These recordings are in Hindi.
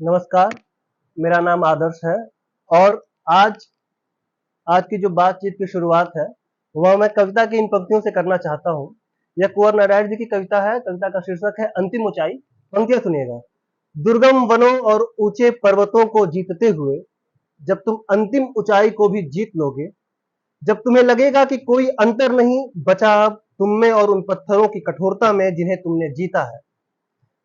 नमस्कार, मेरा नाम आदर्श है और आज आज की जो बातचीत की शुरुआत है, वह मैं कविता की इन पंक्तियों से करना चाहता हूँ। यह कुंवर नारायण जी की कविता है। कविता का शीर्षक है अंतिम ऊंचाई। पंक्तियां सुनिएगा। दुर्गम वनों और ऊंचे पर्वतों को जीतते हुए जब तुम अंतिम ऊंचाई को भी जीत लोगे, जब तुम्हें लगेगा कि कोई अंतर नहीं बचा अब तुम में और उन पत्थरों की कठोरता में जिन्हें तुमने जीता है,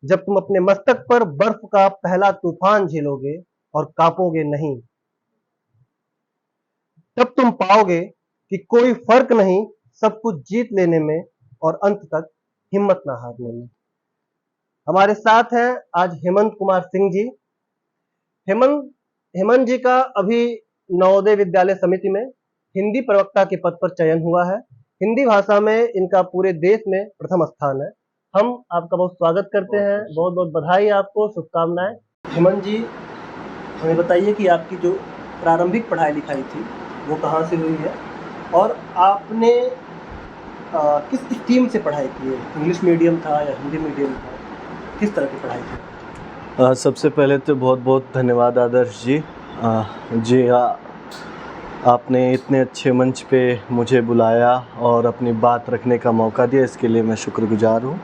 जब तुम अपने मस्तक पर बर्फ का पहला तूफान झेलोगे और कांपोगे नहीं, तब तुम पाओगे कि कोई फर्क नहीं सब कुछ जीत लेने में और अंत तक हिम्मत ना हारने में। हमारे साथ हैं आज हेमंत कुमार सिंह जी। हेमंत हेमंत जी का अभी नवोदय विद्यालय समिति में हिंदी प्रवक्ता के पद पर चयन हुआ है। हिंदी भाषा में इनका पूरे देश में प्रथम स्थान है। हम आपका बहुत स्वागत करते हैं। बहुत बहुत बधाई आपको, शुभकामनाएं। हेमंत जी, हमें बताइए कि आपकी जो प्रारंभिक पढ़ाई लिखाई थी वो कहाँ से हुई है और आपने किस स्ट्रीम से पढ़ाई की है? इंग्लिश मीडियम था या हिंदी मीडियम था? किस तरह की पढ़ाई थी? सबसे पहले तो बहुत बहुत धन्यवाद आदर्श जी। जी आपने इतने अच्छे मंच पे मुझे बुलाया और अपनी बात रखने का मौका दिया, इसके लिए मैं शुक्रगुजार हूँ।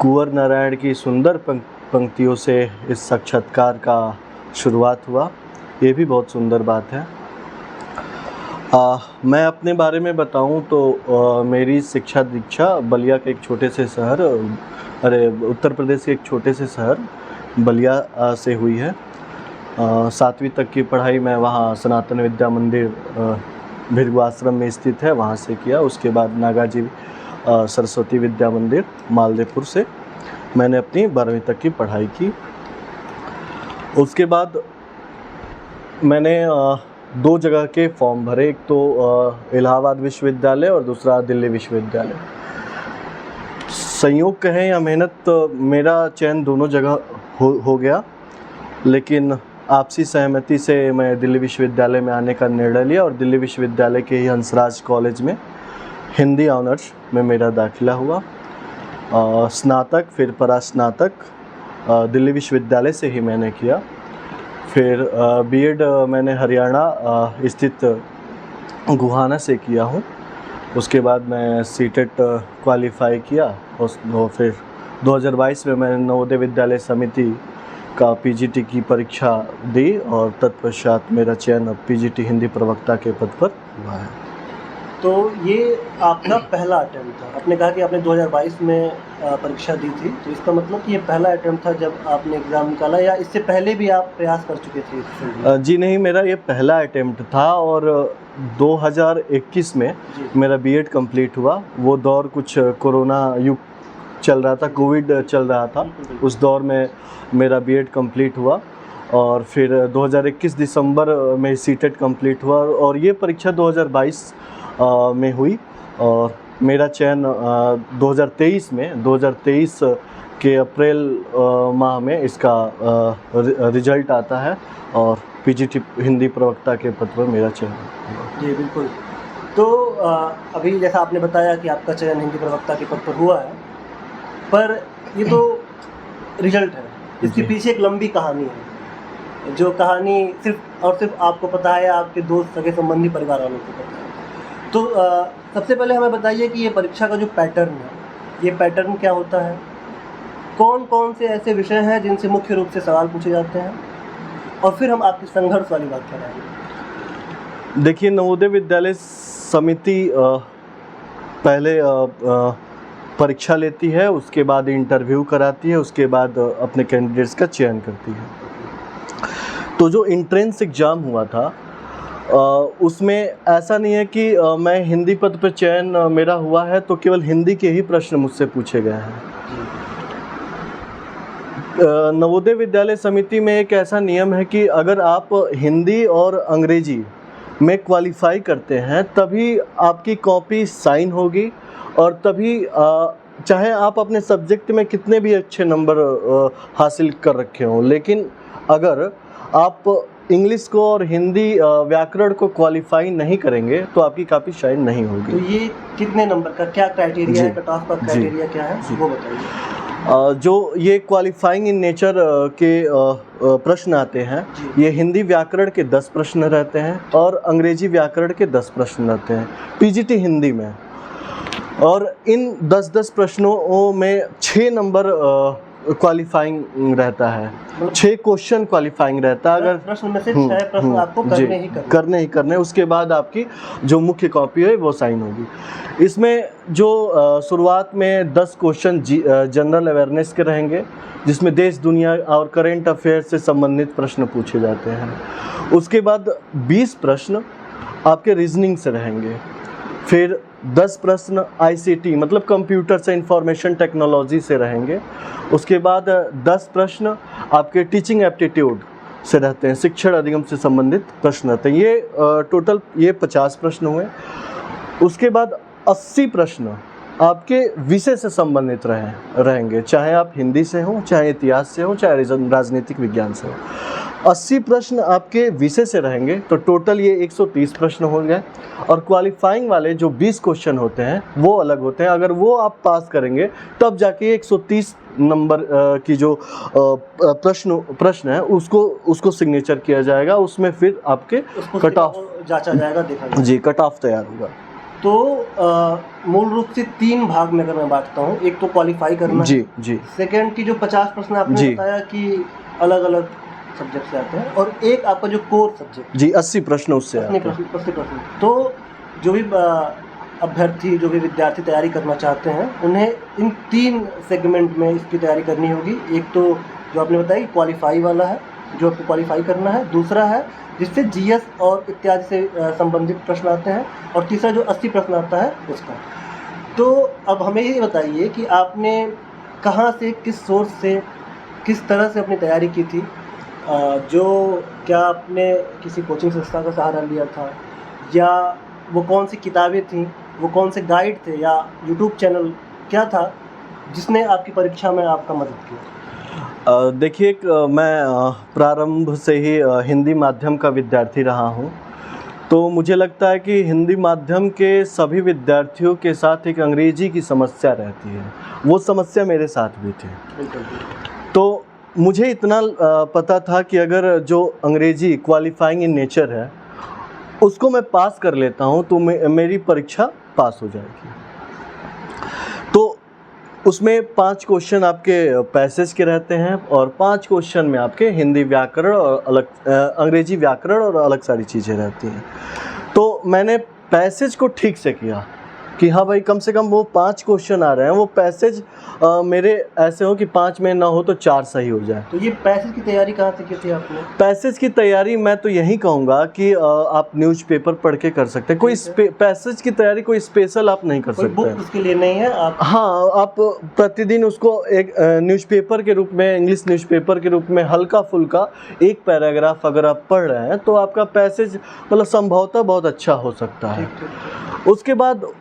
कुंवर नारायण की सुंदर पंक्तियों से इस साक्षात्कार का शुरुआत हुआ, ये भी बहुत सुंदर बात है। मैं अपने बारे में बताऊं तो मेरी शिक्षा दीक्षा बलिया के एक छोटे से शहर उत्तर प्रदेश के एक छोटे से शहर बलिया से हुई है। 7वीं तक की पढ़ाई मैं वहाँ सनातन विद्या मंदिर भृगु आश्रम में स्थित है, वहाँ से किया। उसके बाद नागाजी सरस्वती विद्या मंदिर मालदेपुर से मैंने अपनी 12वीं तक की पढ़ाई की। उसके बाद मैंने 2 जगह के फॉर्म भरे, एक तो इलाहाबाद विश्वविद्यालय और दूसरा दिल्ली विश्वविद्यालय। संयोग कहें या मेहनत, मेरा चयन दोनों जगह हो गया, लेकिन आपसी सहमति से मैं दिल्ली विश्वविद्यालय में आने का निर्णय लिया और दिल्ली विश्वविद्यालय के ही हंसराज कॉलेज में हिंदी ऑनर्स में मेरा दाखिला हुआ। स्नातक फिर परास्नातक दिल्ली विश्वविद्यालय से ही मैंने किया। फिर बीएड मैंने हरियाणा स्थित गुहाना से किया हूँ। उसके बाद मैं सीटेट क्वालिफाई किया और फिर 2022 में मैंने नवोदय विद्यालय समिति का पीजीटी की परीक्षा दी और तत्पश्चात मेरा चयन अब पीजीटी हिंदी प्रवक्ता के पद पर हुआ है। तो ये आपका पहला अटेम्प्ट था। आपने कहा कि आपने 2022 में परीक्षा दी थी, तो इसका मतलब कि ये पहला अटेम्प्ट था जब आपने एग्ज़ाम निकाला, या इससे पहले भी आप प्रयास कर चुके थे? जी नहीं, मेरा ये पहला अटेम्प्ट था और 2021 में मेरा बीएड कंप्लीट हुआ। वो दौर कुछ कोरोना युग चल रहा था, कोविड चल रहा था, उस दौर में मेरा बीएड कंप्लीट हुआ और फिर 2021 दिसंबर में सीटेट कंप्लीट हुआ और ये परीक्षा 2022 में हुई और मेरा चयन 2023 के अप्रैल माह में इसका रिजल्ट आता है और पीजीटी हिंदी प्रवक्ता के पद पर मेरा चयन हुआ। जी बिल्कुल। तो अभी जैसा आपने बताया कि आपका चयन हिंदी प्रवक्ता के पद पर हुआ है, पर ये तो रिजल्ट है, इसके पीछे एक लंबी कहानी है, जो कहानी सिर्फ और सिर्फ आपको पता है, आपके दोस्त, सगे संबंधी, परिवार वालों को पता है। तो सबसे पहले हमें बताइए कि ये परीक्षा का जो पैटर्न है, ये पैटर्न क्या होता है? कौन कौन से ऐसे विषय हैं जिनसे मुख्य रूप से सवाल पूछे जाते हैं, और फिर हम आपकी संघर्ष वाली बात कराएंगे। देखिए, नवोदय विद्यालय समिति पहले परीक्षा लेती है, उसके बाद इंटरव्यू कराती है, उसके बाद अपने कैंडिडेट्स का चयन करती है। तो जो एंट्रेंस एग्ज़ाम हुआ था उसमें ऐसा नहीं है कि मैं हिंदी पद पर चयन मेरा हुआ है तो केवल हिंदी के ही प्रश्न मुझसे पूछे गए हैं। नवोदय विद्यालय समिति में एक ऐसा नियम है कि अगर आप हिंदी और अंग्रेजी में क्वालिफाई करते हैं तभी आपकी कॉपी साइन होगी और तभी चाहे आप अपने सब्जेक्ट में कितने भी अच्छे नंबर हासिल कर रखे हों, लेकिन अगर आप इंग्लिश को और हिंदी व्याकरण को क्वालिफाई नहीं करेंगे तो आपकी कॉपी शाइन नहीं होगी। तो ये कितने नंबर का क्या क्राइटेरिया है, कट ऑफ का क्राइटेरिया क्या है, वो बताइए। जो ये क्वालिफाइंग इन नेचर के प्रश्न आते हैं, ये हिंदी व्याकरण के 10 प्रश्न रहते हैं और अंग्रेजी व्याकरण के 10 प्रश्न रहते हैं पीजीटी हिंदी में। और इन 10-10 प्रश्नों में 6 नंबर क्वालिफाइंग रहता है, 6 क्वेश्चन क्वालिफाइंग रहता है। अगर प्रश्न में से 6 प्रश्न आपको करने ही करने, उसके बाद आपकी जो मुख्य कॉपी है वो साइन होगी। इसमें जो शुरुआत में 10 क्वेश्चन जनरल अवेयरनेस के रहेंगे, जिसमें देश दुनिया और करेंट अफेयर से संबंधित प्रश्न पूछे जाते हैं। उसके बाद 20 प्रश्न आपके रीजनिंग से रहेंगे। फिर 10 प्रश्न आईसीटी मतलब कंप्यूटर से इंफॉर्मेशन टेक्नोलॉजी से रहेंगे। उसके बाद 10 प्रश्न आपके टीचिंग एप्टीट्यूड से रहते हैं, शिक्षण अधिगम से संबंधित प्रश्न रहते हैं। ये टोटल 50 प्रश्न हुए। उसके बाद 80 प्रश्न आपके विषय से संबंधित रहेंगे, चाहे आप हिंदी से हों, चाहे इतिहास से हों, चाहे राजनीतिक विज्ञान से हों। 80 प्रश्न आपके विषय से रहेंगे, तो टोटल ये 130 प्रश्न हो गए। और क्वालिफाइंग वाले जो 20 क्वेश्चन होते हैं वो अलग होते हैं। अगर वो आप पास करेंगे तब जाके 130 नंबर की जो प्रश्न है उसको सिग्नेचर किया जाएगा। उसमें फिर आपके कट ऑफ जांचा जाएगा, देखा जाएगा। जी, कट ऑफ तैयार होगा। तो मूल रूप से 3 भाग में अगर मैं बांटता हूँ, एक तो क्वालिफाई करना जी जी, सेकंड की जो 50 प्रश्न आपने बताया कि अलग अलग सब्जेक्ट से आते हैं, और एक आपका जो कोर सब्जेक्ट जी 80 प्रश्न उससे आते हैं। 80 प्रश्न। तो जो भी अभ्यर्थी, जो भी विद्यार्थी तैयारी करना चाहते हैं, उन्हें इन 3 सेगमेंट में इसकी तैयारी करनी होगी। एक तो जो आपने बताया क्वालिफाई वाला है, जो आपको क्वालिफाई करना है। दूसरा है जिससे जीएस और इत्यादि से संबंधित प्रश्न आते हैं। और तीसरा जो 80 प्रश्न आता है उसका। तो अब हमें ये बताइए कि आपने कहाँ से, किस सोर्स से, किस तरह से अपनी तैयारी की थी? क्या आपने किसी कोचिंग संस्था का सहारा लिया था, या वो कौन सी किताबें थीं, वो कौन से गाइड थे, या यूट्यूब चैनल क्या था जिसने आपकी परीक्षा में आपका मदद किया? देखिए, मैं प्रारंभ से ही हिंदी माध्यम का विद्यार्थी रहा हूँ, तो मुझे लगता है कि हिंदी माध्यम के सभी विद्यार्थियों के साथ एक अंग्रेजी की समस्या रहती है। वो समस्या मेरे साथ भी थी। तो मुझे इतना पता था कि अगर जो अंग्रेजी क्वालिफाइंग इन नेचर है उसको मैं पास कर लेता हूँ तो मेरी परीक्षा पास हो जाएगी। तो उसमें 5 क्वेश्चन आपके पैसेज के रहते हैं और 5 क्वेश्चन में आपके हिंदी व्याकरण और अंग्रेजी व्याकरण और अलग सारी चीज़ें रहती हैं। तो मैंने पैसेज को ठीक से किया कि हाँ भाई, कम से कम वो 5 क्वेश्चन आ रहे हैं, वो पैसेज मेरे ऐसे हो कि 5 में ना हो तो 4 सही हो जाए। तो ये पैसेज की तैयारी कहाँ से की थी आपने? पैसेज की तैयारी मैं तो यही कहूँगा कि आप न्यूज़पेपर पढ़ के कर सकते हैं। कोई पैसेज की तैयारी कोई स्पेशल आप नहीं कर सकते। बुक उसके लिए नहीं है आप? हाँ, आप प्रतिदिन उसको एक न्यूज़पेपर के रूप में, इंग्लिश न्यूज़पेपर के रूप में हल्का फुल्का एक पैराग्राफ अगर आप पढ़ रहे हैं तो आपका पैसेज मतलब संभवतः बहुत अच्छा हो सकता है। उसके बाद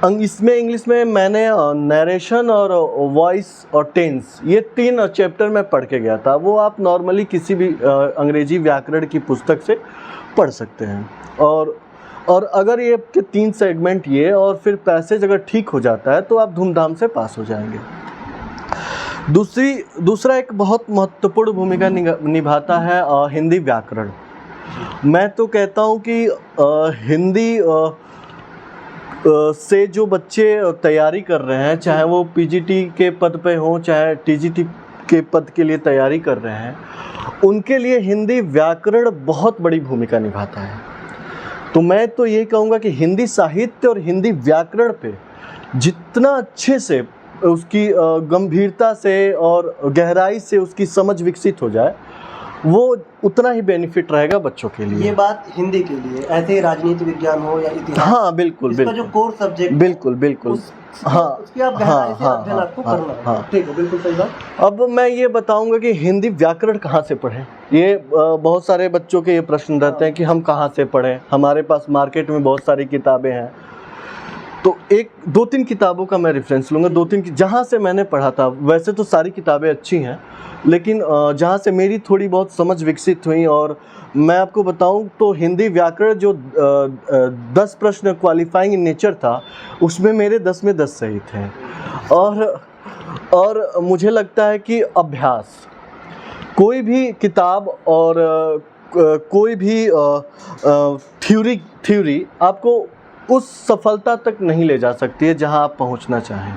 इंग्लिश में मैंने नरेशन और वॉइस और टेंस, ये 3 चैप्टर में पढ़ के गया था। वो आप नॉर्मली किसी भी अंग्रेजी व्याकरण की पुस्तक से पढ़ सकते हैं। और अगर ये 3 सेगमेंट ये और फिर पैसेज अगर ठीक हो जाता है तो आप धूमधाम से पास हो जाएंगे। दूसरा एक बहुत महत्वपूर्ण भूमिका निभाता है हिंदी व्याकरण। मैं तो कहता हूँ कि हिंदी से जो बच्चे तैयारी कर रहे हैं, चाहे वो पीजीटी के पद पे हों, चाहे टीजीटी के पद के लिए तैयारी कर रहे हैं, उनके लिए हिंदी व्याकरण बहुत बड़ी भूमिका निभाता है। तो मैं तो ये कहूँगा कि हिंदी साहित्य और हिंदी व्याकरण पे जितना अच्छे से उसकी गंभीरता से और गहराई से उसकी समझ विकसित हो जाए, वो उतना ही बेनिफिट रहेगा बच्चों के लिए। ये बात हिंदी के लिए, ऐसे ही राजनीति विज्ञान हो या इतिहास, हाँ बिल्कुल बिल्कुल, जो कोर सब्जेक्ट बिल्कुल हाँ, उसकी आप गहराई से अध्ययन आपको करना है। ठीक है, बिल्कुल सही बात। अब मैं ये बताऊंगा कि हिंदी व्याकरण कहाँ से पढ़ें। ये बहुत सारे बच्चों के ये प्रश्न रहते हैं कि हम कहाँ से पढ़ें। हमारे पास मार्केट में बहुत सारी किताबें हैं, तो 1-2-3 किताबों का मैं रेफरेंस लूँगा। 2-3 जहाँ से मैंने पढ़ा था, वैसे तो सारी किताबें अच्छी हैं, लेकिन जहाँ से मेरी थोड़ी बहुत समझ विकसित हुई, और मैं आपको बताऊं तो हिंदी व्याकरण जो 10 प्रश्न क्वालिफाइंग इन नेचर था, उसमें मेरे 10 में 10 सही थे। और मुझे लगता है कि अभ्यास, कोई भी किताब और कोई भी थ्योरी आपको उस सफलता तक नहीं ले जा सकती है जहां आप पहुंचना चाहें।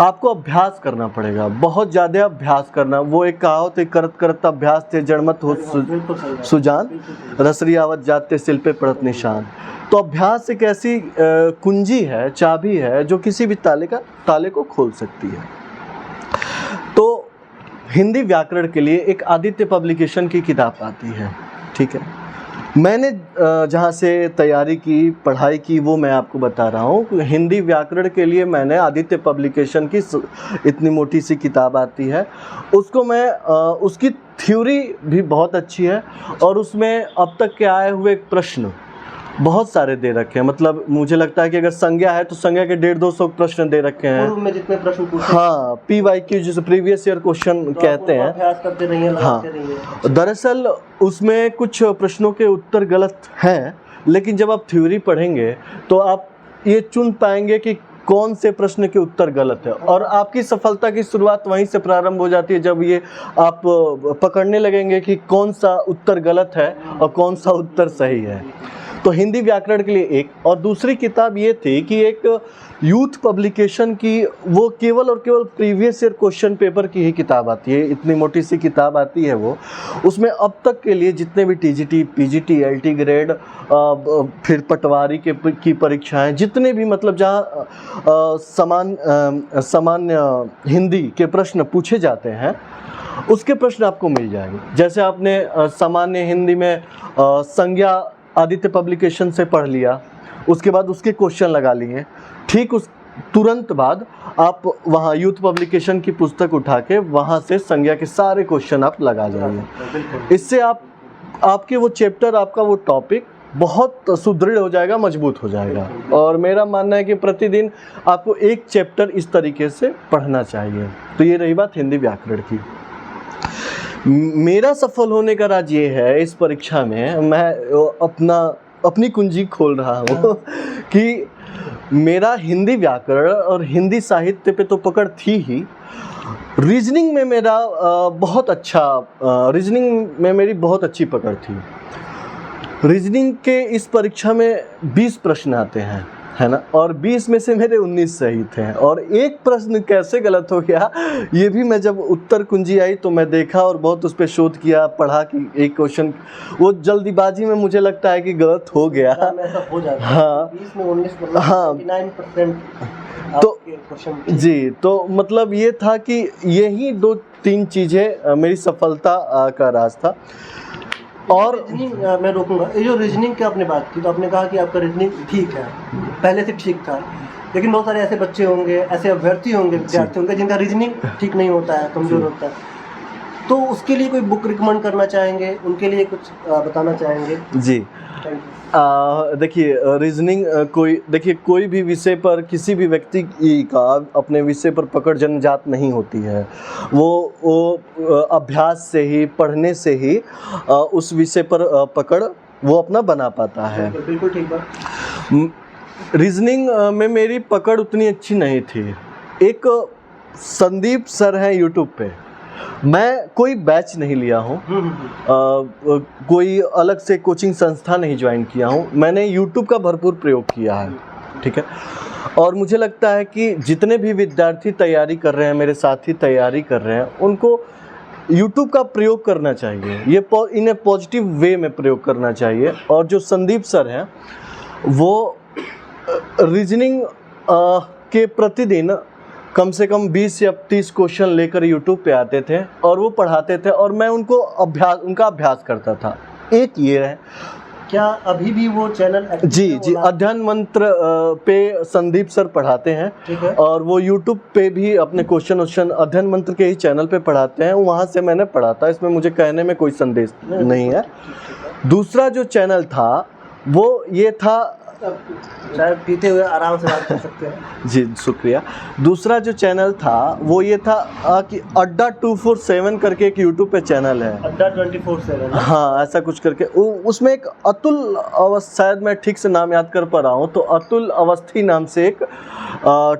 आपको अभ्यास करना पड़ेगा, बहुत ज़्यादा अभ्यास करना। वो एक कहावत है, करत करत अभ्यास थे जड़मत हो सुजान, रसरी आवत जाते सिल पे पड़त निशान। तो अभ्यास एक ऐसी कुंजी है, चाबी है, जो किसी भी ताले को खोल सकती है। तो हिंदी व्याकरण के लिए एक आदित्य पब्लिकेशन की किताब आती है, ठीक है। मैंने जहाँ से तैयारी की, पढ़ाई की, वो मैं आपको बता रहा हूँ। हिंदी व्याकरण के लिए मैंने आदित्य पब्लिकेशन की इतनी मोटी सी किताब आती है, उसको मैं उसकी थ्योरी भी बहुत अच्छी है, और उसमें अब तक के आए हुए प्रश्न बहुत सारे दे रखे हैं। मतलब मुझे लगता है कि अगर संज्ञा है तो संज्ञा के 150-200 प्रश्न दे रखे हैं। पूर्व में जितने प्रश्न पूछे, हाँ, PYQ जिसे प्रीवियस ईयर क्वेश्चन कहते हैं। अभ्यास करते रहिए, लगाते रहिए। दरअसल उसमें कुछ प्रश्नों के उत्तर गलत हैं, लेकिन जब आप थ्योरी पढ़ेंगे तो आप ये चुन पाएंगे कि कौन से प्रश्न के उत्तर गलत है, और आपकी सफलता की शुरुआत वहीं से प्रारंभ हो जाती है, जब ये आप पकड़ने लगेंगे कि कौन सा उत्तर गलत है और कौन सा उत्तर सही है। तो हिंदी व्याकरण के लिए एक, और दूसरी किताब ये थी कि एक यूथ पब्लिकेशन की, वो केवल और केवल प्रीवियस ईयर क्वेश्चन पेपर की ही किताब आती है। इतनी मोटी सी किताब आती है वो। उसमें अब तक के लिए जितने भी TGT, PGT, LT ग्रेड, फिर पटवारी की परीक्षाएं, जितने भी मतलब जहाँ सामान्य हिंदी के प्रश्न पूछे जाते हैं, उसके प्रश्न आपको मिल जाएंगे। जैसे आपने सामान्य हिंदी में संज्ञा आदित्य पब्लिकेशन से पढ़ लिया, उसके बाद उसके क्वेश्चन लगा लिए, ठीक उस तुरंत बाद आप वहाँ यूथ पब्लिकेशन की पुस्तक उठा के वहाँ से संज्ञा के सारे क्वेश्चन आप लगा जाइए। इससे आपके वो चैप्टर, आपका वो टॉपिक बहुत सुदृढ़ हो जाएगा, मजबूत हो जाएगा। और मेरा मानना है कि प्रतिदिन आपको एक चैप्टर इस तरीके से पढ़ना चाहिए। तो ये रही बात हिंदी व्याकरण की। मेरा सफल होने का राज ये है, इस परीक्षा में मैं अपनी कुंजी खोल रहा हूँ कि मेरा हिंदी व्याकरण और हिंदी साहित्य पे तो पकड़ थी ही, रीजनिंग में मेरा रीजनिंग में मेरी बहुत अच्छी पकड़ थी। रीजनिंग के इस परीक्षा में 20 प्रश्न आते हैं, है ना, और 20 में से मेरे 19 सही थे, और एक प्रश्न कैसे गलत हो गया, ये भी मैं जब उत्तर कुंजी आई तो मैं देखा और बहुत उस पर शोध किया, पढ़ा कि एक क्वेश्चन वो जल्दीबाजी में मुझे लगता है कि गलत हो गया। ऐसा हो जाता है। हाँ, 20 में 19 मतलब हाँ, 99% तो जी, तो मतलब ये था कि यही 2-3 चीज़ें मेरी सफलता का राज था। और रीजनिंग मैं रोकूंगा, ये जो रीजनिंग की आपने बात की, तो आपने कहा कि आपका रीजनिंग ठीक है, पहले से ठीक था, लेकिन बहुत सारे ऐसे बच्चे होंगे, ऐसे अभ्यर्थी होंगे, विद्यार्थी होंगे जिनका रीजनिंग ठीक नहीं होता है, कमजोर होता है, तो उसके लिए कोई बुक रिकमेंड करना चाहेंगे, उनके लिए कुछ बताना चाहेंगे? जी, देखिए, रीजनिंग कोई भी विषय पर किसी भी व्यक्ति का अपने विषय पर पकड़ जन्मजात नहीं होती है। वो अभ्यास से ही, पढ़ने से ही उस विषय पर पकड़ वो अपना बना पाता है। बिल्कुल ठीक बात। रीजनिंग में मेरी पकड़ उतनी अच्छी नहीं थी। एक संदीप सर हैं यूट्यूब पे, मैं कोई बैच नहीं लिया हूँ, कोई अलग से कोचिंग संस्था नहीं ज्वाइन किया हूँ, मैंने यूट्यूब का भरपूर प्रयोग किया है, ठीक है। और मुझे लगता है कि जितने भी विद्यार्थी तैयारी कर रहे हैं, मेरे साथी तैयारी कर रहे हैं, उनको यूट्यूब का प्रयोग करना चाहिए, ये इन्हें पॉजिटिव वे में प्रयोग करना चाहिए। और जो संदीप सर हैं, वो रीजनिंग के प्रतिदिन कम से कम 20 या 30 क्वेश्चन लेकर यूट्यूब पे आते थे और वो पढ़ाते थे, और मैं उनका अभ्यास करता था। एक ये है, क्या अभी भी वो चैनल एक्टिव है? जी, अध्ययन मंत्र पे संदीप सर पढ़ाते हैं, ठीक है। और वो यूट्यूब पे भी अपने क्वेश्चन अध्ययन मंत्र के ही चैनल पे पढ़ाते हैं, वहाँ से मैंने पढ़ा था, इसमें मुझे कहने में कोई संदेश नहीं है। दूसरा जो चैनल था वो ये था, चाय पीते हुए आराम से बात कर सकते हैं। जी, शुक्रिया। दूसरा जो चैनल था वो ये था कि अड्डा 247 करके एक यूट्यूब पे चैनल है, अड्डा 24/7, हाँ, ऐसा कुछ करके। उसमें एक अतुल शायद मैं ठीक से नाम याद कर पा रहा हूँ, तो अतुल अवस्थी नाम से एक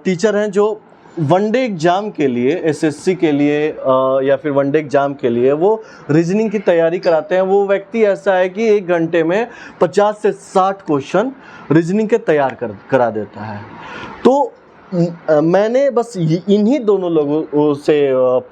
टीचर हैं जो वनडे एग्जाम के लिए, एसएससी के लिए या फिर वनडे एग्जाम के लिए वो रीजनिंग की तैयारी कराते हैं। वो व्यक्ति ऐसा है कि 1 घंटे में 50 से 60 क्वेश्चन रीजनिंग के तैयार करा देता है। तो मैंने बस इन्हीं दोनों लोगों से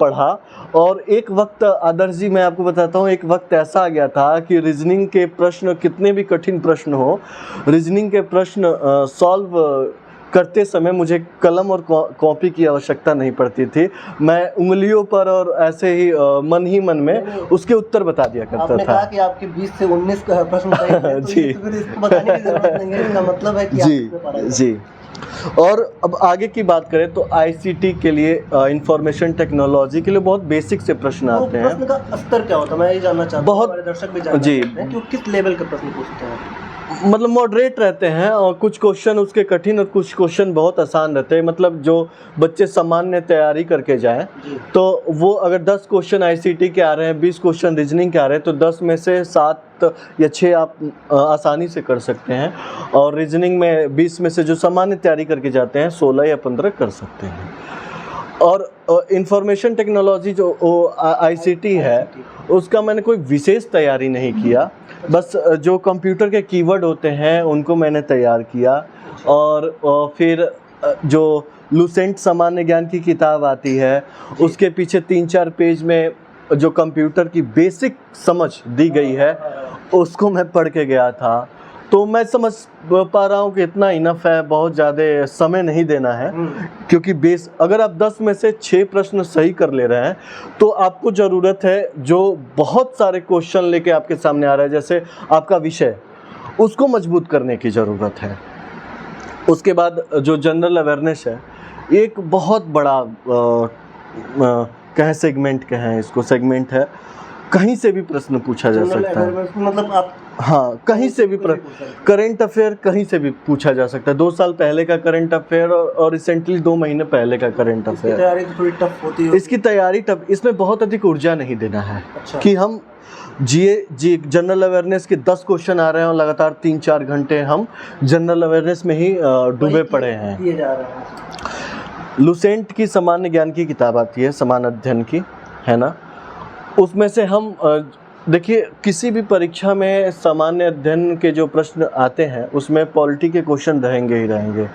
पढ़ा। और एक वक्त, आदर्श जी मैं आपको बताता हूँ, एक वक्त ऐसा आ गया था कि रीजनिंग के प्रश्न, कितने भी कठिन प्रश्न हो, रीजनिंग के प्रश्न सॉल्व करते समय मुझे कलम और कॉपी की आवश्यकता नहीं पड़ती थी। मैं उंगलियों पर और ऐसे ही मन ही मन में उसके उत्तर बता दिया करता आपने था। कहा कि आपके 20 से 19 प्रश्न सही थे, तो जी। ये तो फिर इसको बताने की जरूरत नहीं है, इसका मतलब है कि आप जी इसमें पढ़ा है। जी। और अब आगे की बात करें तो आईसीटी के लिए, इंफॉर्मेशन टेक्नोलॉजी के लिए बहुत बेसिक से प्रश्न तो आते हैं। प्रश्न का स्तर क्या होता है, मैं ये जानना चाहता हूँ, बहुत- हमारे दर्शक भी जानना जी। चाहते हैं कि वो किस लेवल के प्रश्न पूछते हैं। मतलब मॉडरेट रहते हैं और कुछ क्वेश्चन उसके कठिन और कुछ क्वेश्चन बहुत आसान रहते हैं। मतलब जो बच्चे सामान्य तैयारी करके जाएं, जी। तो वो अगर 10 क्वेश्चन आईसीटी के आ रहे हैं, 20 क्वेश्चन रीजनिंग के आ रहे हैं, तो 10 में से 7 या 6 आप आसानी से कर सकते हैं। और रीजनिंग में 20 में से जो सामान्य तैयारी करके जाते हैं 16 या 15 कर सकते हैं। और इंफॉर्मेशन टेक्नोलॉजी जो आईसीटी है, उसका मैंने कोई विशेष तैयारी नहीं किया, बस जो कंप्यूटर के कीवर्ड होते हैं उनको मैंने तैयार किया। और फिर जो लुसेंट सामान्य ज्ञान की किताब आती है, उसके पीछे 3-4 पेज में जो कंप्यूटर की बेसिक समझ दी गई है, उसको मैं पढ़ के गया था। तो मैं समझ पा रहा हूँ कि इतना इनफ है, बहुत ज़्यादा समय नहीं देना है। क्योंकि बेस अगर आप 10 में से 6 प्रश्न सही कर ले रहे हैं, तो आपको ज़रूरत है जो बहुत सारे क्वेश्चन लेके आपके सामने आ रहा है, जैसे आपका विषय, उसको मजबूत करने की ज़रूरत है। उसके बाद जो जनरल अवेयरनेस है, एक बहुत बड़ा कहें सेगमेंट कहें इसको, सेगमेंट है, कहीं से भी प्रश्न पूछा जा सकता है। मतलब आप, हाँ, कहीं से भी करंट अफेयर कहीं से भी पूछा जा सकता है। 2 साल पहले का करंट अफेयर और रिसेंटली 2 महीने पहले का करंट अफेयर। तैयारी तो थोड़ी टफ होती है। इसकी तैयारी टफ, इसमें बहुत अधिक ऊर्जा नहीं देना है। अच्छा। कि हम जी जनरल अवेयरनेस के 10 क्वेश्चन आ रहे हैं और लगातार 3-4 घंटे हम जनरल अवेयरनेस में ही डूबे पड़े हैं। दिए जा रहे हैं। लुसेंट की सामान्य ज्ञान की किताब आती है, समान अध्ययन की, है ना, उसमें से हम देखिए, किसी भी परीक्षा में सामान्य अध्ययन के जो प्रश्न आते हैं उसमें पॉलिटी के क्वेश्चन रहेंगे ही रहेंगे।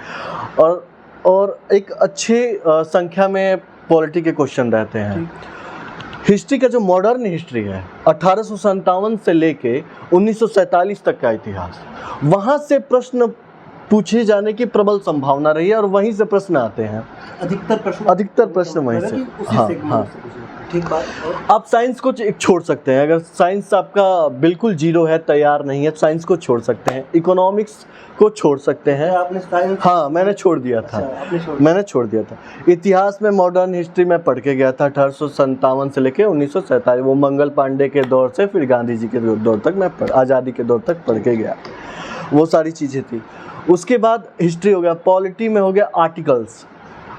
और एक अच्छी संख्या में पॉलिटी के क्वेश्चन रहते हैं। हिस्ट्री का जो मॉडर्न हिस्ट्री है, 1857 से लेके 1947 तक का इतिहास, वहाँ से प्रश्न पूछे जाने की प्रबल संभावना रही है और वहीं से प्रश्न आते हैं। अधिकतर प्रश्न वहीं से। हाँ। ठीक बात। आप साइंस को छोड़ सकते हैं, अगर साइंस आपका बिल्कुल जीरो है, तैयार नहीं है, साइंस को छोड़ सकते हैं। इकोनॉमिक्स को छोड़ सकते हैं। आपने साइंस? हाँ, मैंने छोड़ दिया था। मैंने छोड़ दिया था। इतिहास में मॉडर्न हिस्ट्री में पढ़ के गया था 1857 से लेके 1947, वो मंगल पांडे के दौर से फिर गांधी जी के दौर तक मैं आज़ादी के दौर तक पढ़ के गया, वो सारी चीज़ें थी। उसके बाद हिस्ट्री हो गया। पॉलिटी में हो गया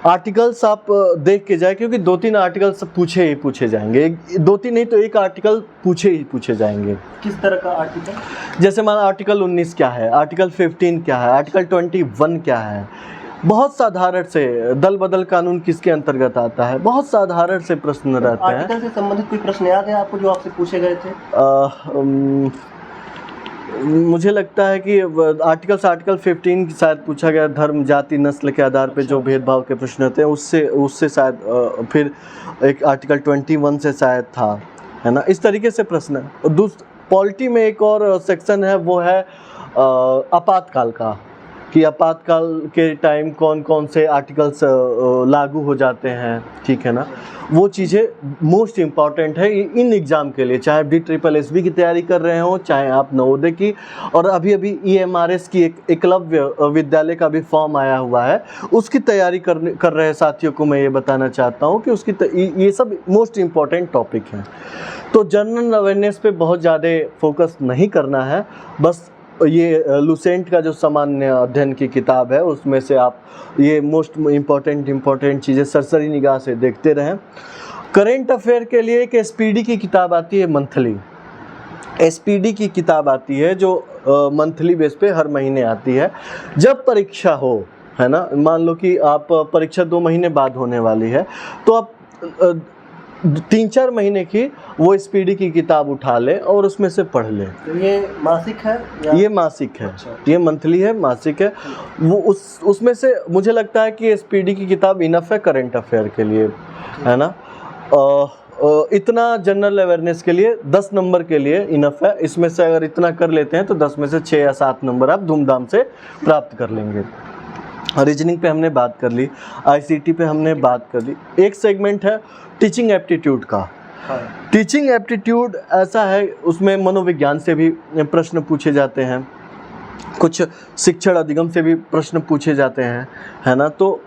आर्टिकल्स आप देख के जाए, क्योंकि 2-3 आर्टिकल्स पूछे जाएंगे, 2-3 नहीं तो एक आर्टिकल पूछे जाएंगे। किस तरह का आर्टिकल? जैसे मान आर्टिकल 19 क्या है, आर्टिकल 15 क्या है, आर्टिकल 21 क्या है। बहुत साधारण से, दल बदल कानून किसके अंतर्गत आता है, बहुत साधारण से प्रश्न रहते हैं। आर्टिकल से संबंधित कोई प्रश्न याद है आपको जो आपसे पूछे गए थे? मुझे लगता है कि आर्टिकल 15 की शायद पूछा गया, धर्म जाति नस्ल के आधार पे जो भेदभाव के प्रश्न होते हैं, उससे शायद फिर एक आर्टिकल 21 से शायद था, है ना, इस तरीके से प्रश्न है। पॉलिटी में एक और सेक्शन है, वो है आपातकाल का, कि आपातकाल के टाइम कौन कौन से आर्टिकल्स लागू हो जाते हैं, ठीक है ना। वो चीज़ें मोस्ट इम्पॉर्टेंट है इन एग्ज़ाम के लिए, चाहे DSSB की तैयारी कर रहे हो, चाहे आप नवोदय की। और अभी EMRS की एक एकलव्य विद्यालय का भी फॉर्म आया हुआ है, उसकी तैयारी कर रहे साथियों को मैं ये बताना चाहता हूँ कि ये सब मोस्ट इम्पॉर्टेंट टॉपिक हैं। तो जनरल अवेयरनेस पे बहुत ज़्यादा फोकस नहीं करना है, बस ये लुसेंट का जो सामान्य अध्ययन की किताब है, उसमें से आप ये मोस्ट इम्पॉर्टेंट चीज़ें सरसरी निगाह से देखते रहें। करेंट अफेयर के लिए एक SPD की किताब आती है, मंथली SPD की किताब आती है, जो मंथली बेस पे हर महीने आती है। जब परीक्षा हो है ना, मान लो कि आप परीक्षा 2 महीने बाद होने वाली है, तो आप 3-4 महीने की वो स्पीडी की किताब उठा लें और उसमें से पढ़ लें। तो ये मासिक है या? ये मासिक है। अच्छा। ये मंथली है, मासिक है। वो उसमें से मुझे लगता है कि स्पीडी की किताब इनफ है करंट अफेयर के लिए, है ना। इतना जनरल अवेयरनेस के लिए 10 नंबर के लिए इनफ है। इसमें से अगर इतना कर लेते हैं तो 10 में से 6 या 7 नंबर आप धूमधाम से प्राप्त कर लेंगे। रीजनिंग पे हमने बात कर ली, आईसीटी पे हमने बात कर ली। एक सेगमेंट है टीचिंग एप्टीट्यूड का। टीचिंग एप्टीट्यूड ऐसा है, उसमें मनोविज्ञान से भी प्रश्न पूछे जाते हैं, कुछ शिक्षण अधिगम से भी प्रश्न पूछे जाते हैं, है ना। तो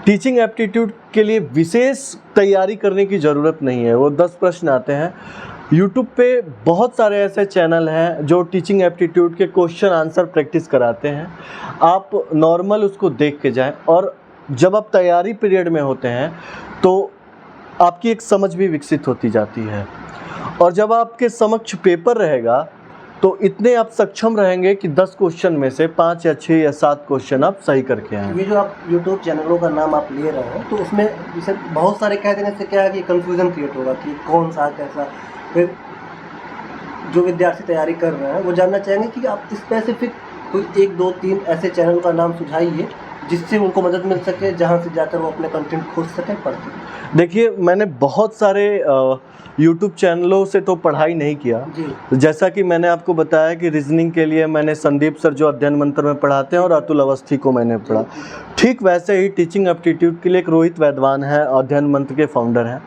टीचिंग एप्टीट्यूड के लिए विशेष तैयारी करने की ज़रूरत नहीं है। वो 10 प्रश्न आते हैं। यूट्यूब पे बहुत सारे ऐसे चैनल हैं जो टीचिंग एप्टीट्यूड के क्वेश्चन आंसर प्रैक्टिस कराते हैं। आप नॉर्मल उसको देख के जाएं, और जब आप तैयारी पीरियड में होते हैं तो आपकी एक समझ भी विकसित होती जाती है, और जब आपके समक्ष पेपर रहेगा तो इतने आप सक्षम रहेंगे कि 10 क्वेश्चन में से 5 या 6 या 7 क्वेश्चन आप सही करके आएँ। ये जो आप यूट्यूब चैनलों का नाम आप ले रहे हैं, तो उसमें जैसे बहुत सारे कह देने से क्या है कि कंफ्यूजन क्रिएट होगा कि कौन सा कैसा। फिर जो विद्यार्थी तैयारी कर रहे हैं वो जानना चाहेंगे कि आप स्पेसिफिक कोई 1, 2, 3 ऐसे चैनल का नाम सुझाइए जिससे उनको मदद मिल सके, जहाँ से जाकर वो अपने कंटेंट खोज सकें, पढ़ सकें। देखिए, मैंने बहुत सारे यूट्यूब चैनलों से तो पढ़ाई नहीं किया जी। जैसा कि मैंने आपको बताया कि रीजनिंग के लिए मैंने संदीप सर जो अध्ययन मंत्र में पढ़ाते हैं और अतुल अवस्थी को मैंने पढ़ा। ठीक वैसे ही टीचिंग एप्टीट्यूड के लिए एक रोहित वैद्वान है, अध्ययन मंत्र के फाउंडर हैं,